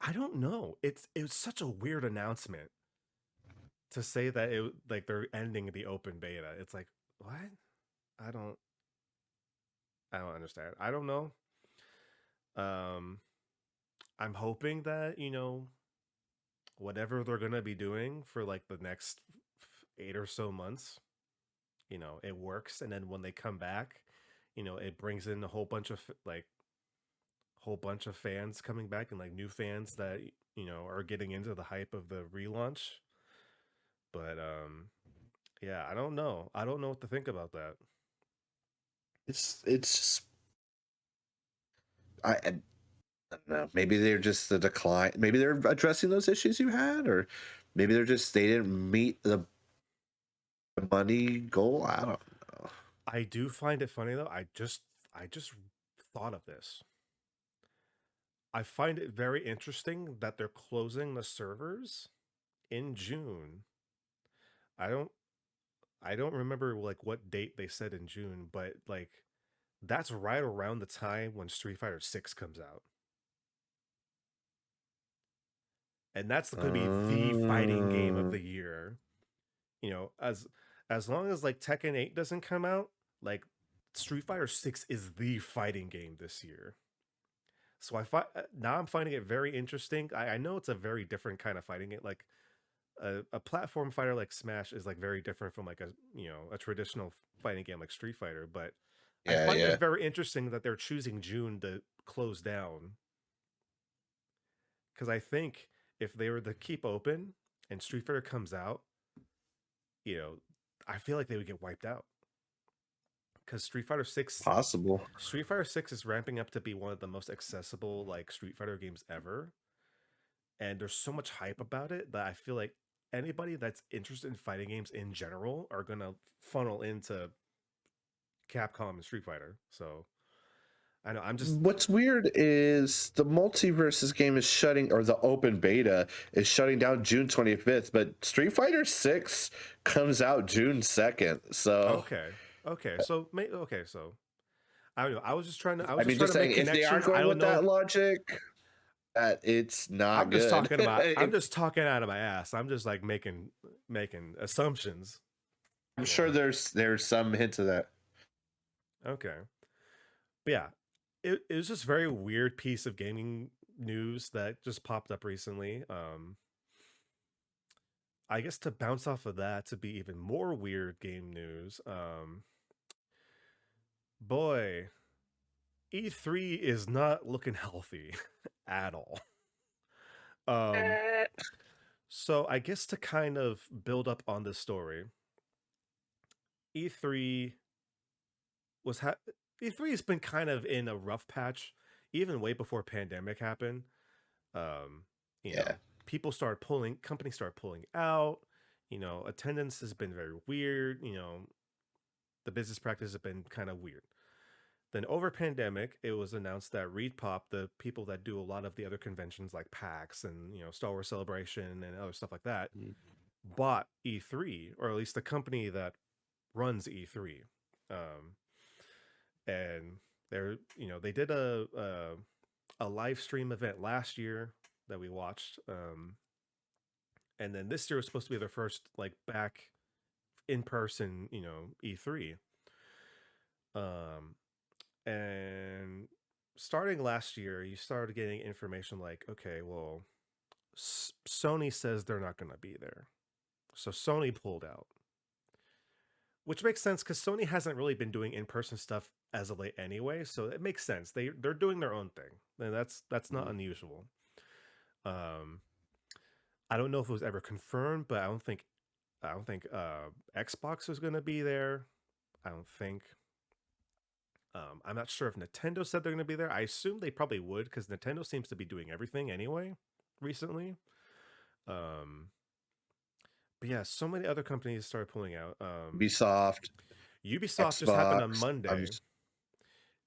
I don't know. It was such a weird announcement to say that it like they're ending the open beta. It's like, what? I don't I don't understand. I don't know. Um I'm hoping that, you know, whatever they're going to be doing for like the next 8 or so months, you know, it works, and then when they come back, you know, it brings in a whole bunch of like whole bunch of fans coming back and like new fans that, you know, are getting into the hype of the relaunch. But yeah, I don't know. I don't know what to think about that. It's just I don't know. Maybe they're just the decline. Maybe they're addressing those issues you had, or maybe they're just they didn't meet the money goal. I don't know. I do find it funny though. I just thought of this. I find it very interesting that they're closing the servers in June. I don't I don't remember like what date they said in June, but like that's right around the time when Street Fighter 6 comes out. And that's going to be the fighting game of Uh, the year. You know, as long as like Tekken 8 doesn't come out, like Street Fighter 6 is the fighting game this year. So now I'm finding it very interesting. I know it's a very different kind of fighting it. Like a platform fighter like Smash is like very different from like a, you know, a traditional fighting game like Street Fighter. But I yeah, find it yeah. very interesting that they're choosing June to close down, because I think if they were to keep open and Street Fighter comes out, I feel like they would get wiped out because Possible. Street Fighter 6 is ramping up to be one of the most accessible like Street Fighter games ever, and there's so much hype about it that I feel like anybody that's interested in fighting games in general are gonna funnel into Capcom and Street Fighter. So I know What's weird is the multiverses game is shutting, or the open beta is shutting down June 25th, but Street Fighter 6 comes out June 2nd. So, okay. So I don't know. I I was just mean, trying just to make saying, if they are connections. I going don't with know. that logic, that it's not I'm just good. talking about. I'm just talking out of my ass. I'm just like making assumptions. I'm sure there's some hint of that. Okay. But yeah, it was just very weird piece of gaming news that just popped up recently. I guess to bounce off of that to be even more weird game news. Boy, E3 is not looking healthy at all. Um, so I guess to kind of build up on this story, E3 was E3 has been kind of in a rough patch, even way before pandemic happened. Um, you Yeah. know, companies started pulling out. Attendance has been very weird. The business practices have been kind of weird. Then over pandemic, it was announced that ReedPop, the people that do a lot of the other conventions like PAX and Star Wars Celebration and other stuff like that, bought E3, or at least the company that runs E3. And they did a live stream event last year that we watched. And then this year was supposed to be their first like back in person, E3. Um, and starting last year, you started getting information like, okay, well, Sony says they're not going to be there. So Sony pulled out, which makes sense because Sony hasn't really been doing in-person stuff as of late anyway. So it makes sense. They're doing their own thing, and that's not unusual. Um, I don't know if it was ever confirmed, but I don't think Xbox was going to be there. I don't think. I'm not sure if Nintendo said they're going to be there. I assume they probably would because Nintendo seems to be doing everything anyway recently. Um, but yeah, so many other companies started pulling out. Ubisoft, Ubisoft just happened on Xbox. Monday,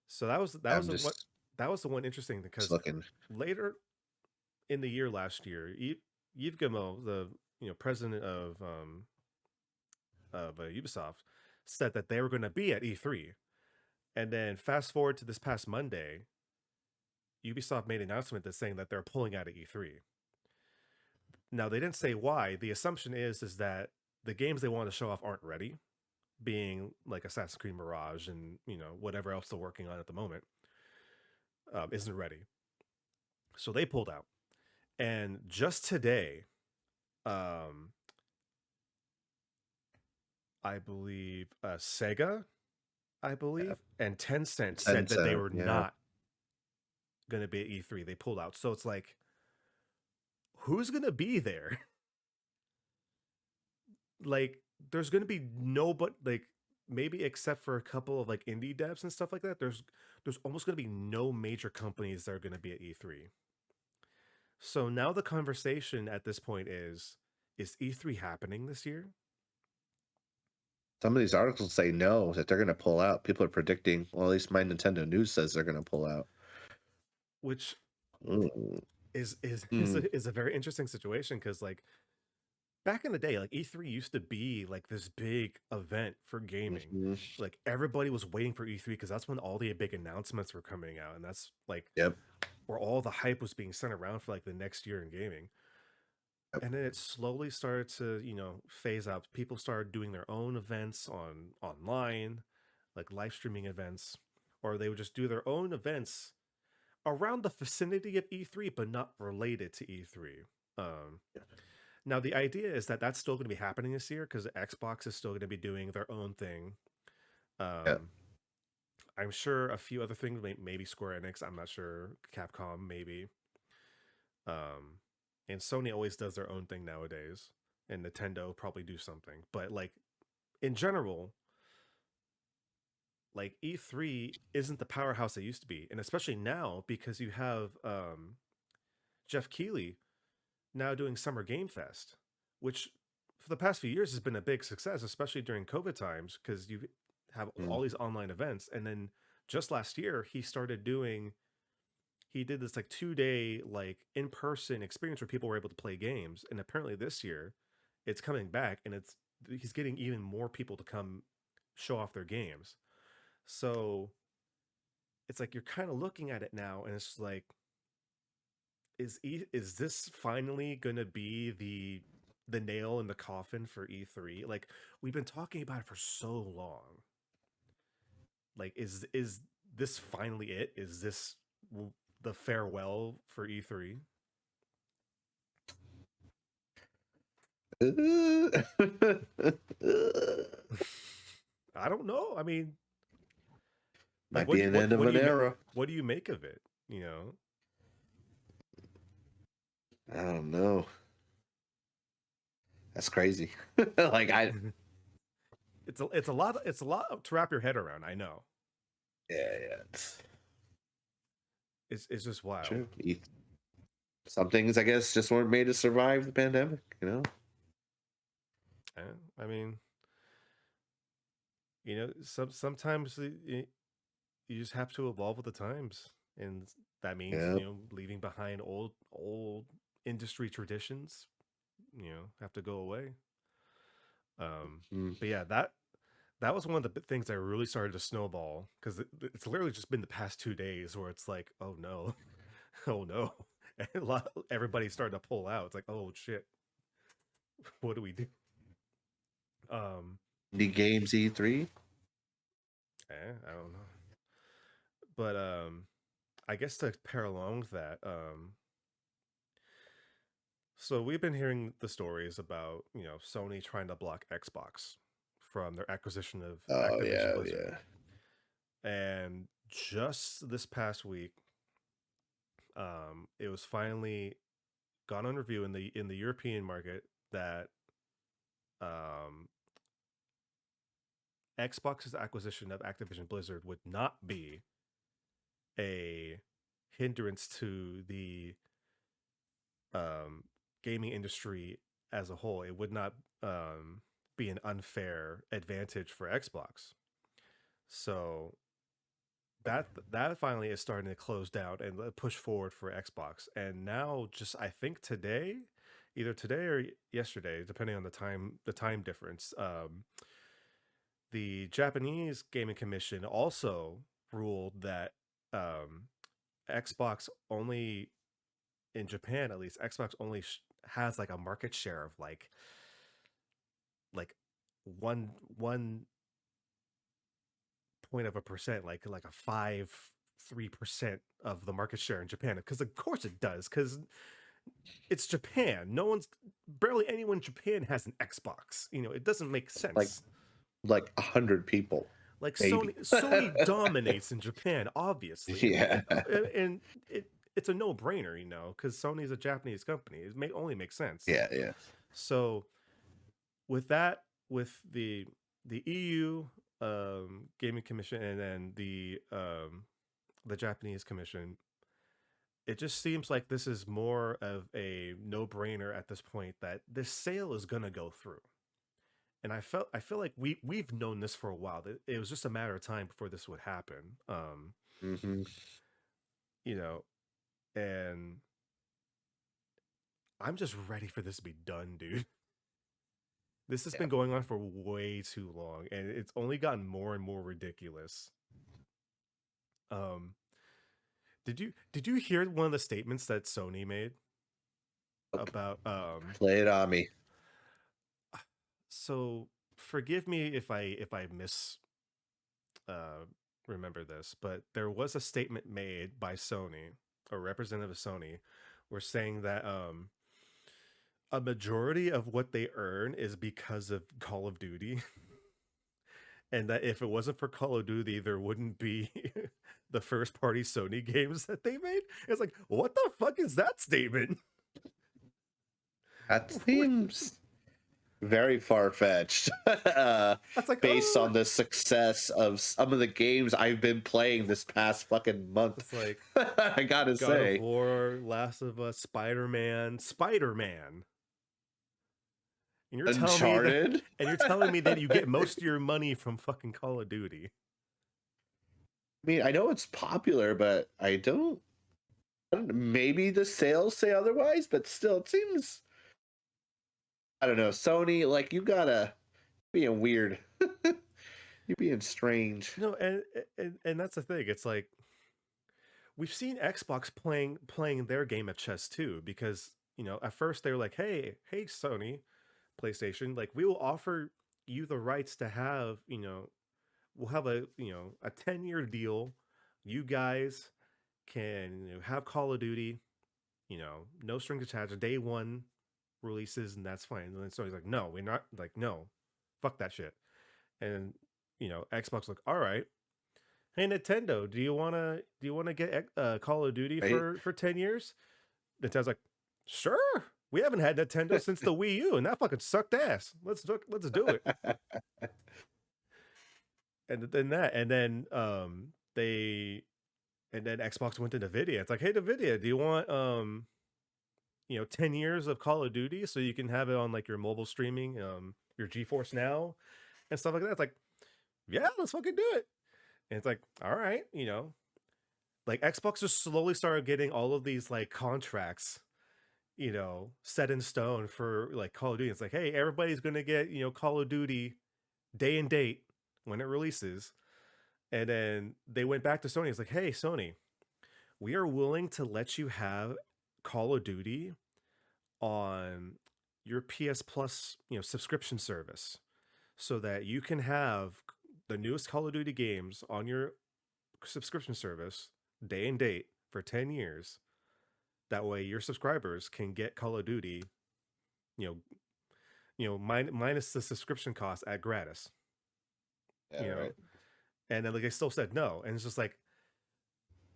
so I'm just that was the one interesting thing because looking. later in the year last year, Yves Guillemot, the president of Ubisoft, said that they were going to be at E3. And then fast forward to this past Monday, Ubisoft made an announcement that's saying that they're pulling out of E3. Now they didn't say why. The assumption is that the games they want to show off aren't ready, being like Assassin's Creed Mirage and whatever else they're working on at the moment isn't ready. So they pulled out. And just today, I believe Sega, and Tencent said that they Tencent, were yeah. not going to be at E3. They pulled out. So it's like, who's going to be there? Like, there's going to be no, but like maybe except for a couple of like indie devs and stuff like that. There's almost going to be no major companies that are going to be at E3. So now the conversation at this point is E3 happening this year? Some of these articles say no, that they're going to pull out. People are predicting, well, at least my Nintendo News says they're going to pull out. Which Mm. is a very interesting situation because like back in the day, like E3 used to be like this big event for gaming. Mm-hmm. Like everybody was waiting for E3 because that's when all the big announcements were coming out, and that's like Yep. where all the hype was being sent around for like the next year in gaming. Yep. And then it slowly started to, phase out. People started doing their own events online, like live streaming events, or they would just do their own events around the vicinity of E3, but not related to E3. Now the idea is that that's still going to be happening this year because Xbox is still going to be doing their own thing. Yep. I'm sure a few other things, maybe Square Enix. I'm not sure. Capcom, maybe. and Sony always does their own thing nowadays, and Nintendo probably do something. But like in general, like E3 isn't the powerhouse it used to be, and especially now because you have Jeff Keighley now doing Summer Game Fest, which for the past few years has been a big success, especially during COVID times, because you have all these online events. And then just last year, he did this like 2 day like in-person experience where people were able to play games. And apparently this year it's coming back, and he's getting even more people to come show off their games. So it's like you're kind of looking at it now, and it's like, is this finally gonna be the nail in the coffin for E3? Like we've been talking about it for so long. Like is this finally it? Is this the farewell for E3? I don't know. I mean, like Might be an end of an era. what do you make of it? You know, I don't know. That's crazy. Like it's a lot to wrap your head around. I know. yeah. It's just wild. True. Some things, I guess, just weren't made to survive the pandemic. I mean, sometimes you just have to evolve with the times, and that means leaving behind old industry traditions. Have to go away. But yeah, that was one of the things that really started to snowball, because it's literally just been the past 2 days where it's like, oh no, oh no, and everybody started to pull out. It's like, oh shit, what do we do? The games E3. I don't know, but I guess to pair along with that, so we've been hearing the stories about Sony trying to block Xbox from their acquisition of Oh Activision yeah, Blizzard. And just this past week, it was finally gone on review in the European market that Xbox's acquisition of Activision Blizzard would not be a hindrance to the gaming industry as a whole. It would not be an unfair advantage for Xbox. So that finally is starting to close down and push forward for Xbox. And now, just I think either today or yesterday, depending on the time difference, the Japanese Gaming Commission also ruled that Xbox only, in Japan at least, Xbox only has like a market share of like one point of a percent, like a 3% of the market share in Japan. Because of course it does, because it's Japan. Barely anyone in Japan has an Xbox. It doesn't make sense. Like 100 people. Like maybe. Sony dominates in Japan, obviously. Yeah. And it's a no-brainer, because Sony's a Japanese company. It only makes sense. Yeah. So with that, with the EU Gaming Commission, and then the Japanese Commission, it just seems like this is more of a no-brainer at this point, that this sale is gonna go through. And I feel like we've known this for a while. That it was just a matter of time before this would happen. And I'm just ready for this to be done, dude. This has been going on for way too long, and it's only gotten more and more ridiculous. Did you hear one of the statements that Sony made about play it on me? So forgive me if I remember this, but there was a statement made by Sony, a representative of Sony, were saying that a majority of what they earn is because of Call of Duty. And that if it wasn't for Call of Duty, there wouldn't be the first party Sony games that they made. It's like, what the fuck is that statement? That seems very far-fetched. That's like, Based oh, on the success of some of the games I've been playing this past fucking month. it's like I gotta God of say. War, Last of Us, Spider-Man. And you're telling me that Uncharted? you get most of your money from fucking Call of Duty. I mean, I know it's popular, but I don't. Maybe the sales say otherwise, but still, it seems. I don't know. Sony, like you gotta being weird. You're being strange. No, and that's the thing. It's like we've seen Xbox playing their game of chess too, because at first they were like, hey, Sony, PlayStation, like we will offer you the rights to have, we'll have a 10-year deal. You guys can have Call of Duty, no strings attached, day one releases, and that's fine. And then Sony's like, no, we're not, like, no, fuck that shit. And Xbox like, all right, hey Nintendo, do you wanna get Call of Duty Right? for 10 years? Nintendo's like, sure. We haven't had Nintendo since the Wii U, and that fucking sucked ass. Let's do it. And then Xbox went to Nvidia. It's like, hey Nvidia, do you want 10 years of Call of Duty so you can have it on like your mobile streaming, your GeForce Now and stuff like that? It's like, yeah, let's fucking do it. And it's like, all right, like Xbox just slowly started getting all of these like contracts, set in stone for like Call of Duty. It's like, hey, everybody's gonna get, Call of Duty day and date when it releases. And then they went back to Sony. It's like, hey, Sony, we are willing to let you have Call of Duty on your PS Plus, subscription service so that you can have the newest Call of Duty games on your subscription service day and date for 10 years. That way your subscribers can get Call of Duty, you know, minus the subscription cost at gratis, Yeah, you know. right. And then like they still said no. And it's just like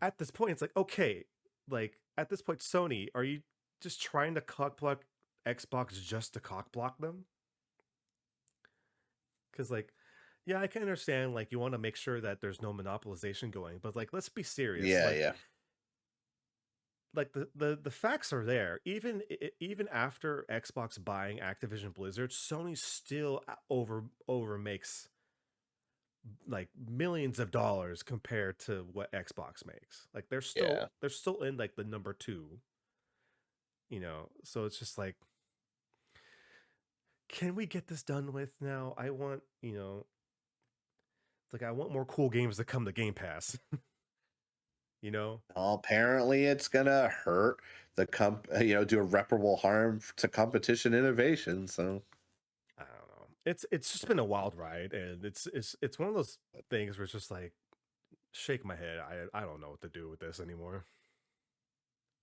at this point, it's like, okay, like at this point, Sony, are you just trying to cock block Xbox just to cock block them? Because like, yeah, I can understand like you want to make sure that there's no monopolization going, but like let's be serious. Yeah, yeah. Like the facts are there. Even after Xbox buying Activision Blizzard, Sony still over makes like millions of dollars compared to what Xbox makes. Like Yeah. they're still in like the number two, So it's just like, can we get this done with now? I want, like I want more cool games to come to Game Pass, you know? Well, apparently it's gonna hurt do irreparable harm to competition innovation. So I don't know. It's just been a wild ride, and it's one of those things where it's just like shake my head. I don't know what to do with this anymore.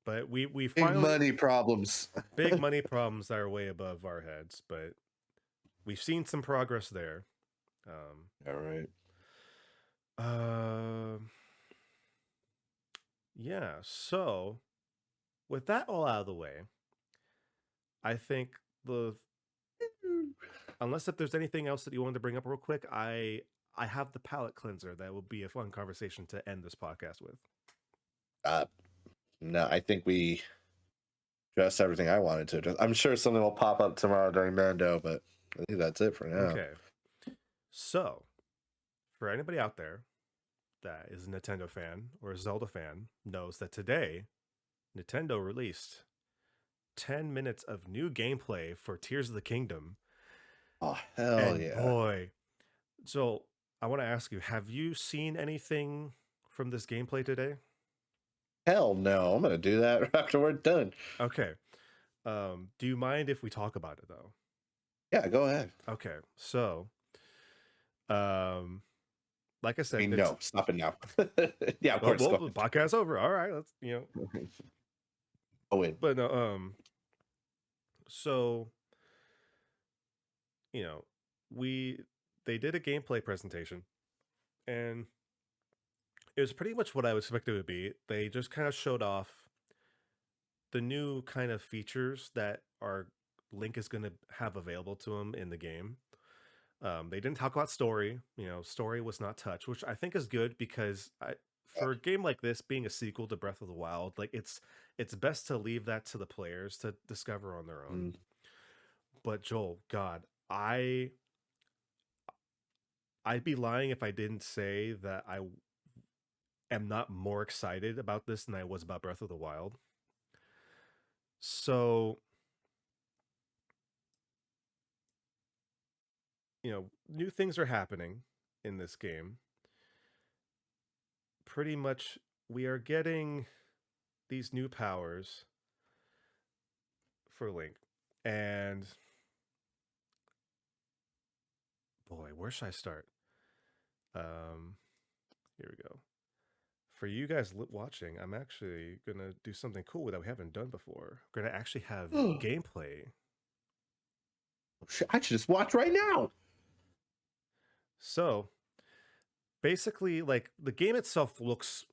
But we big finally money problems. big money problems that are way above our heads, but we've seen some progress there. Um All right. uh yeah, so with that all out of the way, I think the unless if there's anything else that you wanted to bring up real quick, I have the palate cleanser that will be a fun conversation to end this podcast with. Uh, no, I think we addressed everything I wanted to address. I'm sure something will pop up tomorrow during Mando, but I think that's it for now. Okay. So, for anybody out there that is a Nintendo fan or a Zelda fan knows that today Nintendo released 10 minutes of new gameplay for Tears of the Kingdom. Oh, hell And yeah. boy, so I want to ask you, have you seen anything from this gameplay today? Hell no. I'm going to do that after we're done. Okay. Do you mind if we talk about it though? Yeah, go ahead. Okay. So, um, like I I said, mean, it's no, stop it now. Yeah, of well, course. Go the ahead. podcast's over. All right, let's Oh, wait. but no, so you know, we they did a gameplay presentation, and it was pretty much what I expected it would be. They just kind of showed off the new kind of features that are Link is going to have available to him in the game. They didn't talk about story. Story was not touched, which I think is good because for a game like this being a sequel to Breath of the Wild, like it's best to leave that to the players to discover on their own. Mm. But Joel, God, I'd be lying if I didn't say that I am not more excited about this than I was about Breath of the Wild. So, new things are happening in this game. Pretty much, we are getting these new powers for Link. And boy, where should I start? Here we go. For you guys watching, I'm actually gonna do something cool that we haven't done before. We're gonna actually have gameplay. I should just watch right now. So basically, like the game itself looks,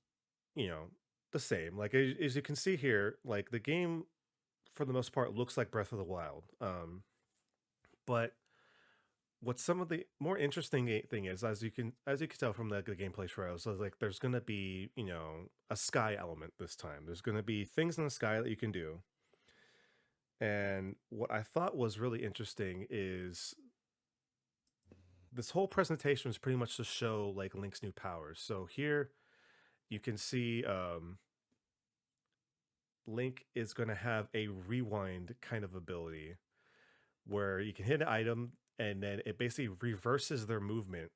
the same. Like as you can see here, like the game for the most part looks like Breath of the Wild. But what some of the more interesting thing is, as you can tell from the gameplay trailers, so like there's gonna be a sky element this time. There's gonna be things in the sky that you can do. And what I thought was really interesting is this whole presentation was pretty much to show like Link's new powers. So here you can see Link is going to have a rewind kind of ability where you can hit an item and then it basically reverses their movement.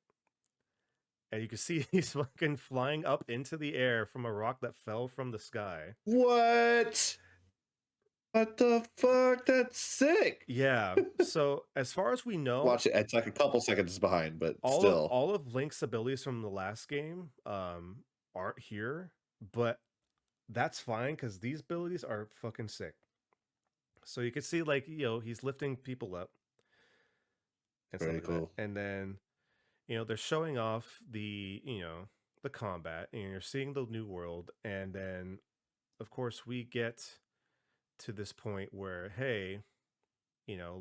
And you can see he's fucking flying up into the air from a rock that fell from the sky. What? What the fuck? That's sick. Yeah. So as far as we know, Watch it. It's like a couple seconds behind, but all still. of Link's abilities from the last game aren't here, but that's fine because these abilities are fucking sick. So you can see like, he's lifting people up and Very stuff like cool. that. And then, they're showing off the, the combat, and you're seeing the new world. And then of course we get to this point where, hey,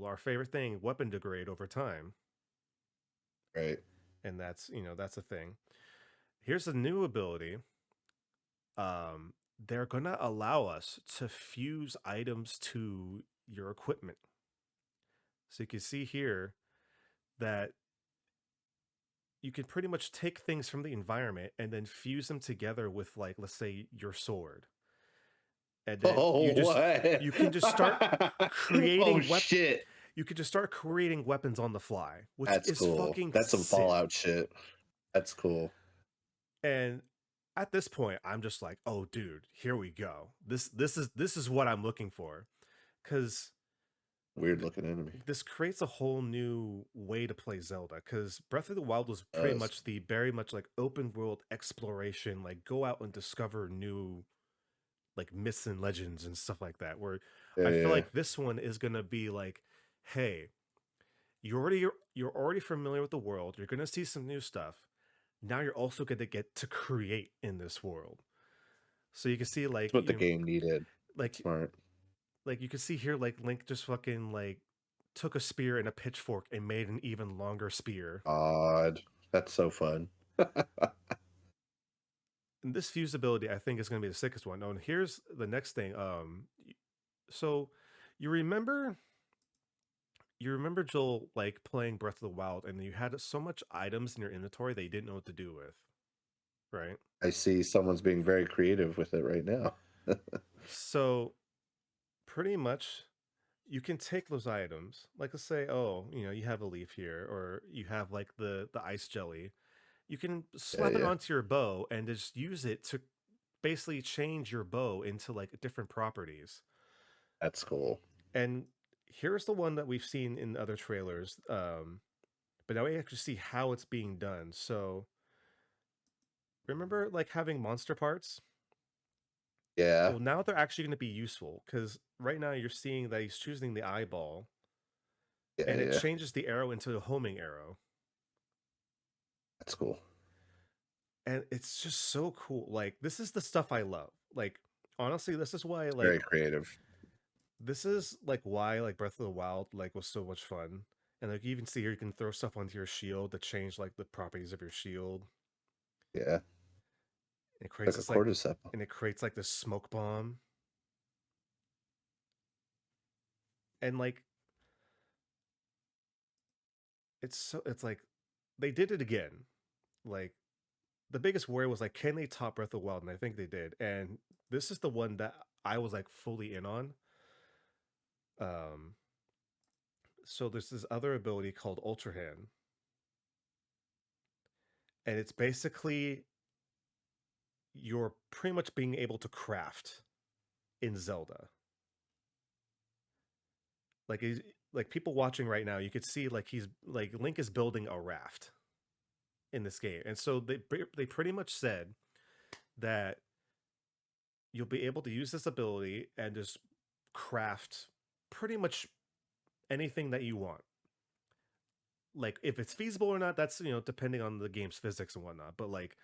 our favorite thing, weapon degrade over time. Right. And that's a thing. Here's a new ability. They're gonna allow us to fuse items to your equipment. So you can see here that you can pretty much take things from the environment and then fuse them together with, like, let's say your sword. And then What? you can just start creating Shit. You can just start creating weapons on the fly, which That's is cool. fucking That's some sick. Fallout shit. That's cool. And at this point, I'm just like, oh dude, here we go. This is what I'm looking for. Cause Weird looking enemy. this creates a whole new way to play Zelda, because Breath of the Wild was pretty much the very much like open world exploration, like go out and discover new like myths and legends and stuff like that, where I feel like this one is gonna be like, hey, you're already familiar with the world, you're gonna see some new stuff. Now you're also gonna get to create in this world. So you can see like that's what the game needed. Like smart. Like you can see here, like Link just fucking like took a spear and a pitchfork and made an even longer spear. Odd. That's so fun. And this fuse ability, I think, is going to be the sickest one. Oh, and here's the next thing. So you remember Joel like playing Breath of the Wild, and you had so much items in your inventory that you didn't know what to do with, right? I see someone's being very creative with it right now. So pretty much you can take those items, like let's say, oh, you have a leaf here, or you have like the ice jelly. You can slap it onto your bow and just use it to basically change your bow into like different properties. That's cool. And here's the one that we've seen in other trailers, but now we actually see how it's being done. So remember like having monster parts? Yeah. Well, now they're actually going to be useful, because right now you're seeing that he's choosing the eyeball, and it changes the arrow into a homing arrow. That's cool. And it's just so cool. Like, this is the stuff I love. Like, honestly, this is why, like, very creative. this is like why like Breath of the Wild like was so much fun. And like you even see here you can throw stuff onto your shield to change like the properties of your shield. Yeah, It creates like a this like cordyceps. and it creates like this smoke bomb. And like it's like they did it again. Like the biggest worry was like, can they top Breath of the Wild? And I think they did. And this is the one that I was like fully in on. Um, so there's this other ability called Ultra Hand, and it's basically you're pretty much being able to craft in Zelda. Like like people watching right now, you could see like he's like Link is building a raft in this game, and so they pretty much said that you'll be able to use this ability and just craft pretty much anything that you want. Like if it's feasible or not, that's depending on the game's physics and whatnot. But like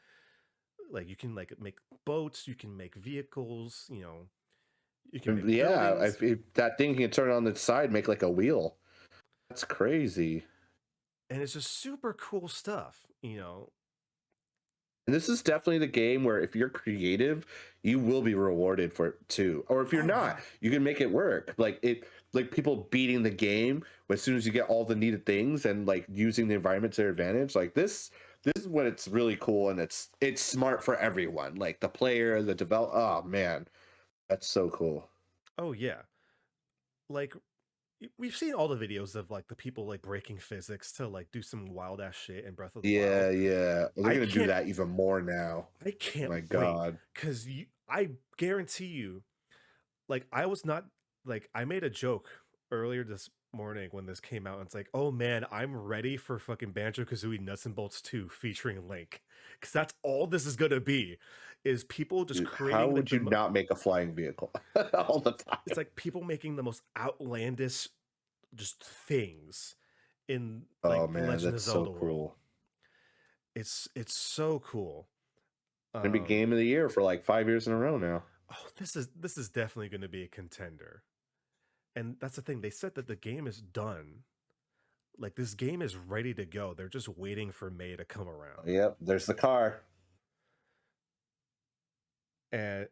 you can like make boats, you can make vehicles, you can make Yeah, buildings, if that thing can turn on its side, make like a wheel. That's crazy. and it's just super cool stuff. And this is definitely the game where if you're creative, you will be rewarded for it too. Or if you're Oh not, yeah. you can make it work. Like people beating the game as soon as you get all the needed things and like using the environment to their advantage. Like this is when it's really cool and it's smart for everyone. Like the player, the develop. Oh man, that's so cool. Oh yeah. Like we've seen all the videos of like the people like breaking physics to like do some wild ass shit in Breath of the Yeah, Wild. yeah. Well, they're I gonna do can't that even more now. I My can't wait God. cuz I guarantee you like I was not like I made a joke earlier this morning when this came out and it's like, "Oh man, I'm ready for fucking Banjo-Kazooie Nuts and Bolts 2 featuring Link." Cuz that's all this is going to be is people just Dude, how creating like would you not make a flying vehicle all the it's time? like people making the most outlandish just things in Oh like the man, Legend of that's so Zelda world. cool. It's so cool. Gonna be game of the year for like 5 years in a row now. Oh, this is definitely going to be a contender. And that's the thing. They said that the game is done. Like this game is ready to go. They're just waiting for May to come around. Yep, there's the car. And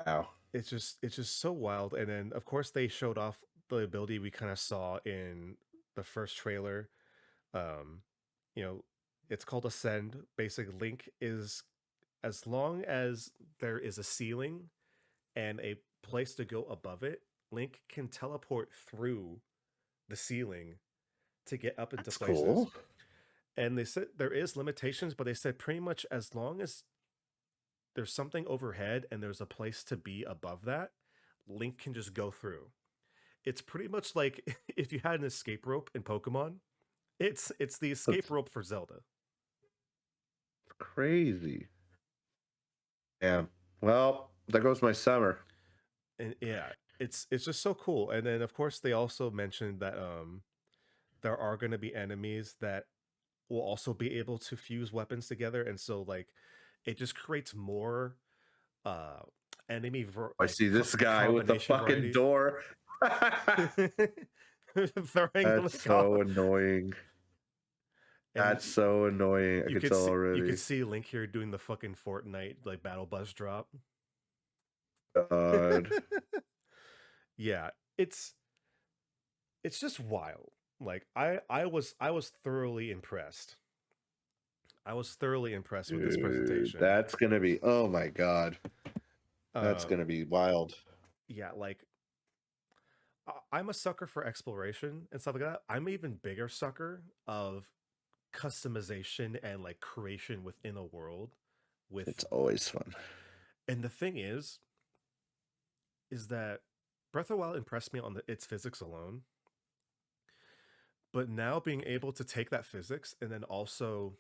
Wow. it's just so wild. And then of course they showed off the ability we kind of saw in the first trailer. Um, you know, it's called Ascend. Basic Link is as long as there is a ceiling and a place to go above it, Link can teleport through the ceiling to get up into That's places. cool. And they said there is limitations, but they said pretty much as long as there's something overhead and there's a place to be above that, Link can just go through. It's pretty much like if you had an escape rope in Pokemon. It's the escape That's rope for Zelda. crazy. Yeah. Well, there goes my summer. And yeah, it's just so cool. And then of course they also mentioned that there are going to be enemies that will also be able to fuse weapons together, and so like it just creates more uh enemy I see this guy with the combination fucking variety. door. Throwing That's Link so off, annoying. and That's so annoying. I you can could tell see already. Link here doing the fucking Fortnite like battle bus drop. God. Yeah, it's just wild. Like I was thoroughly impressed. I was thoroughly impressed with this Dude, presentation. that's gonna be, oh my God. That's gonna Um, be wild. yeah, like I'm a sucker for exploration and stuff like that. I'm an even bigger sucker of customization and like creation within a world It's with always fun. and the thing is that Breath of the Wild impressed me on its physics alone, but now being able to take that physics and then also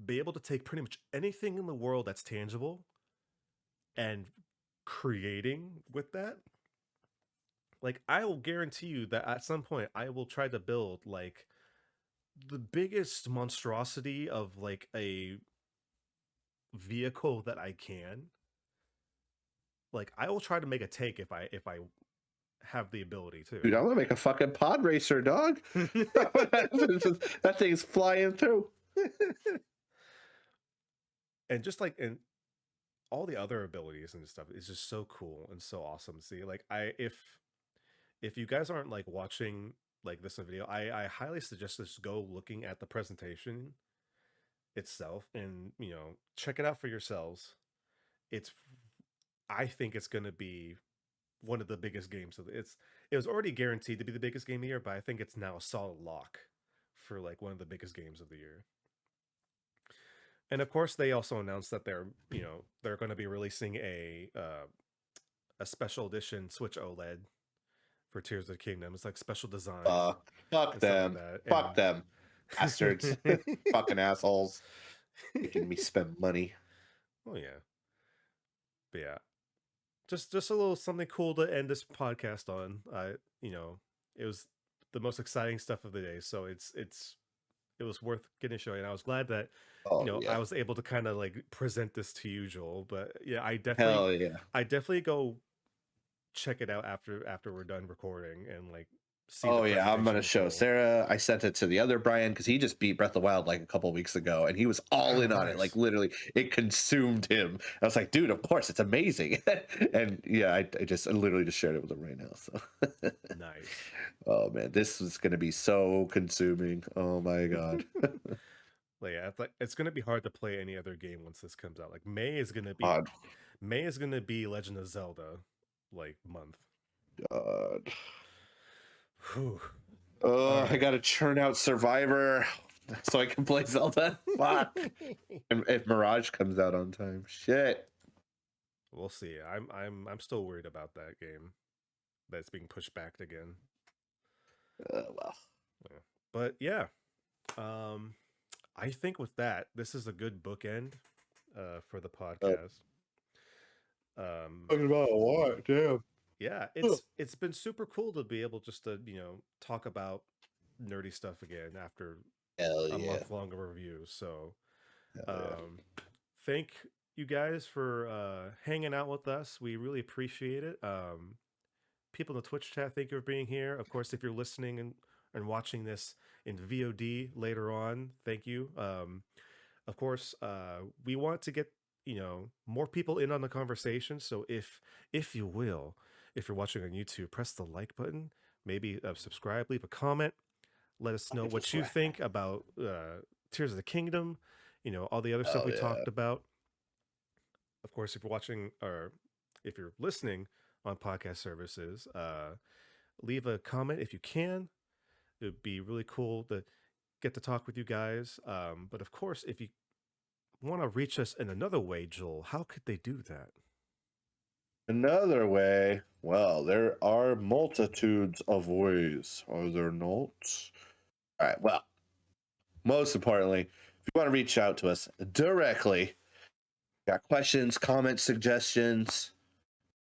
be able to take pretty much anything in the world that's tangible and creating with that, like I will guarantee you that at some point I will try to build like the biggest monstrosity of like a vehicle that I can, like I will try to make a take if I have the ability to. Dude, I'm gonna make a fucking pod racer, dog. That thing's flying through. And just like and all the other abilities and stuff is just so cool and so awesome to see. Like if you guys aren't like watching like this video, I highly suggest just go looking at the presentation itself and check it out for yourselves. It's I think it's gonna be one of the biggest games of it was already guaranteed to be the biggest game of the year, but I think it's now a solid lock for like one of the biggest games of the year. And of course, they also announced that they're going to be releasing a special edition Switch OLED for Tears of the Kingdom. It's like special design. Fuck them. Like Fuck them. Bastards. Fucking assholes. Making me spend money. Oh yeah. But yeah. Just a little something cool to end this podcast on. It was the most exciting stuff of the day, so it was worth getting a show, and I was glad that I was able to kind of like present this to you, Joel. But yeah, I definitely go check it out after we're done recording and like see. Oh yeah, I'm gonna show Sarah. I sent it to the other Brian because he just beat Breath of the Wild like a couple weeks ago, and he was all in on it. Like literally, it consumed him. I was like, dude, of course, it's amazing. And yeah, I literally just shared it with him right now. So nice. Oh man, this is gonna be so consuming. Oh my god. Yeah, it's gonna be hard to play any other game once this comes out. Like May is gonna be Legend of Zelda like month. God. Whew. I gotta churn out Survivor so I can play Zelda. Fuck. If Mirage comes out on time, shit. We'll see. I'm still worried about that game that's being pushed back again. Well. Yeah. But yeah, I think with that, this is a good bookend for the podcast. Talking about a lot, damn. Yeah, it's been super cool to be able just to talk about nerdy stuff again after a month-long review. So thank you guys for hanging out with us. We really appreciate it. People in the Twitch chat, thank you for being here. Of course, if you're listening and watching this in VOD later on, thank you. Of course, we want to get more people in on the conversation. So if you will, if you're watching on YouTube, press the like button, maybe subscribe, leave a comment, let us know what you think about Tears of the Kingdom, all the other stuff we talked about. Of course, if you're watching or if you're listening on podcast services, leave a comment if you can. It would be really cool to get to talk with you guys. But of course, if you want to reach us in another way, Joel, how could they do that? Another way? Well, there are multitudes of ways, are there not? All right, well, most importantly, if you want to reach out to us directly, got questions, comments, suggestions,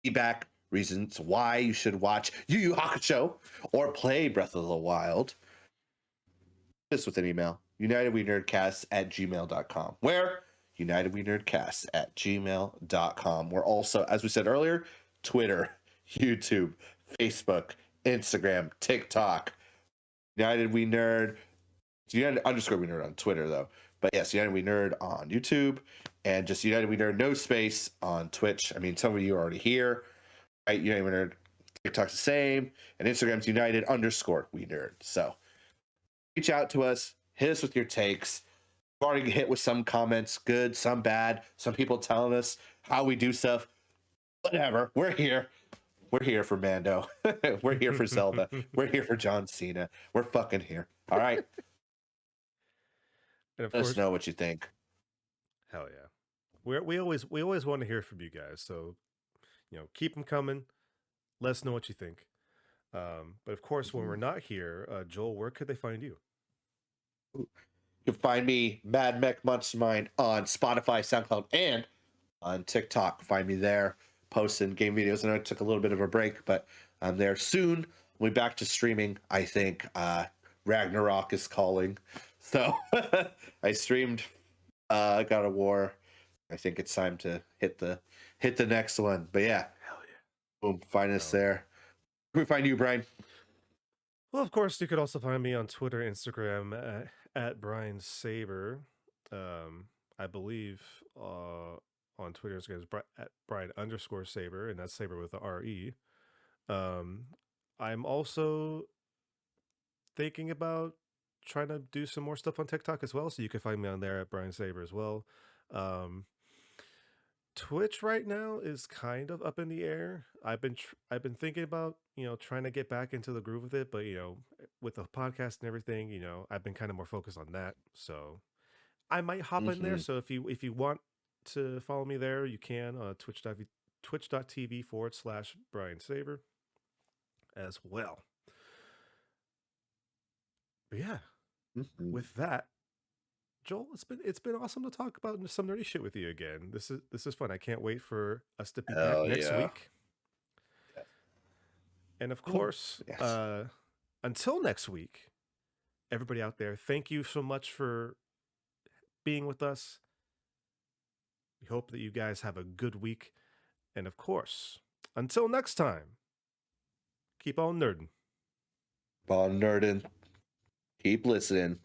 feedback, reasons why you should watch Yu Yu Hakusho or play Breath of the Wild, just with an email, unitedwenerdcast@gmail.com. Where? unitedwenerdcast@gmail.com. We're also, as we said earlier, Twitter, YouTube, Facebook, Instagram, TikTok. United We Nerd. It's United_We_Nerd on Twitter, though. But yes, United We Nerd on YouTube. And just United We Nerd, no space, on Twitch. I mean, some of you are already here. Right? United We Nerd. TikTok's the same. And Instagram's United_We Nerd. So reach out to us. Hit us with your takes. We've already hit with some comments, good, some bad. Some people telling us how we do stuff. Whatever. We're here. We're here for Mando. We're here for Zelda. We're here for John Cena. We're fucking here. All right. And of Let course, us know what you think. Hell yeah. We always want to hear from you guys. So, keep them coming. Let us know what you think. But of course, when we're not here, Joel, where could they find you? You can find me, Mad Mech Mastermind, on Spotify, SoundCloud, and on TikTok. Find me there, posting game videos. I know I took a little bit of a break, but I'm there soon. We'll be back to streaming. I think Ragnarok is calling. So I streamed God of War. I think it's time to hit the hit the next one. But yeah, Hell yeah. boom, find us No. there. Where we find you, Brian? Well, of course, you could also find me on Twitter, Instagram at Brian Saber. I believe on Twitter, Instagram is at Brian underscore Saber, and that's Saber with the RE. I'm also thinking about trying to do some more stuff on TikTok as well, so you can find me on there at Brian Saber as well. Twitch right now is kind of up in the air. I've been thinking about trying to get back into the groove of it, but with the podcast and everything, I've been kind of more focused on that. So I might hop in there. Mm-hmm. So if you want to follow me there, you can twitch.tv/ Brian Saber as well. But yeah, Mm-hmm. with that, Joel, it's been awesome to talk about some nerdy shit with you again. This is fun. I can't wait for us to be back Hell next yeah. week. And of Oh, course, yes. until next week, everybody out there, thank you so much for being with us. We hope that you guys have a good week. And of course, until next time, keep on nerding. Ball nerding. Keep listening.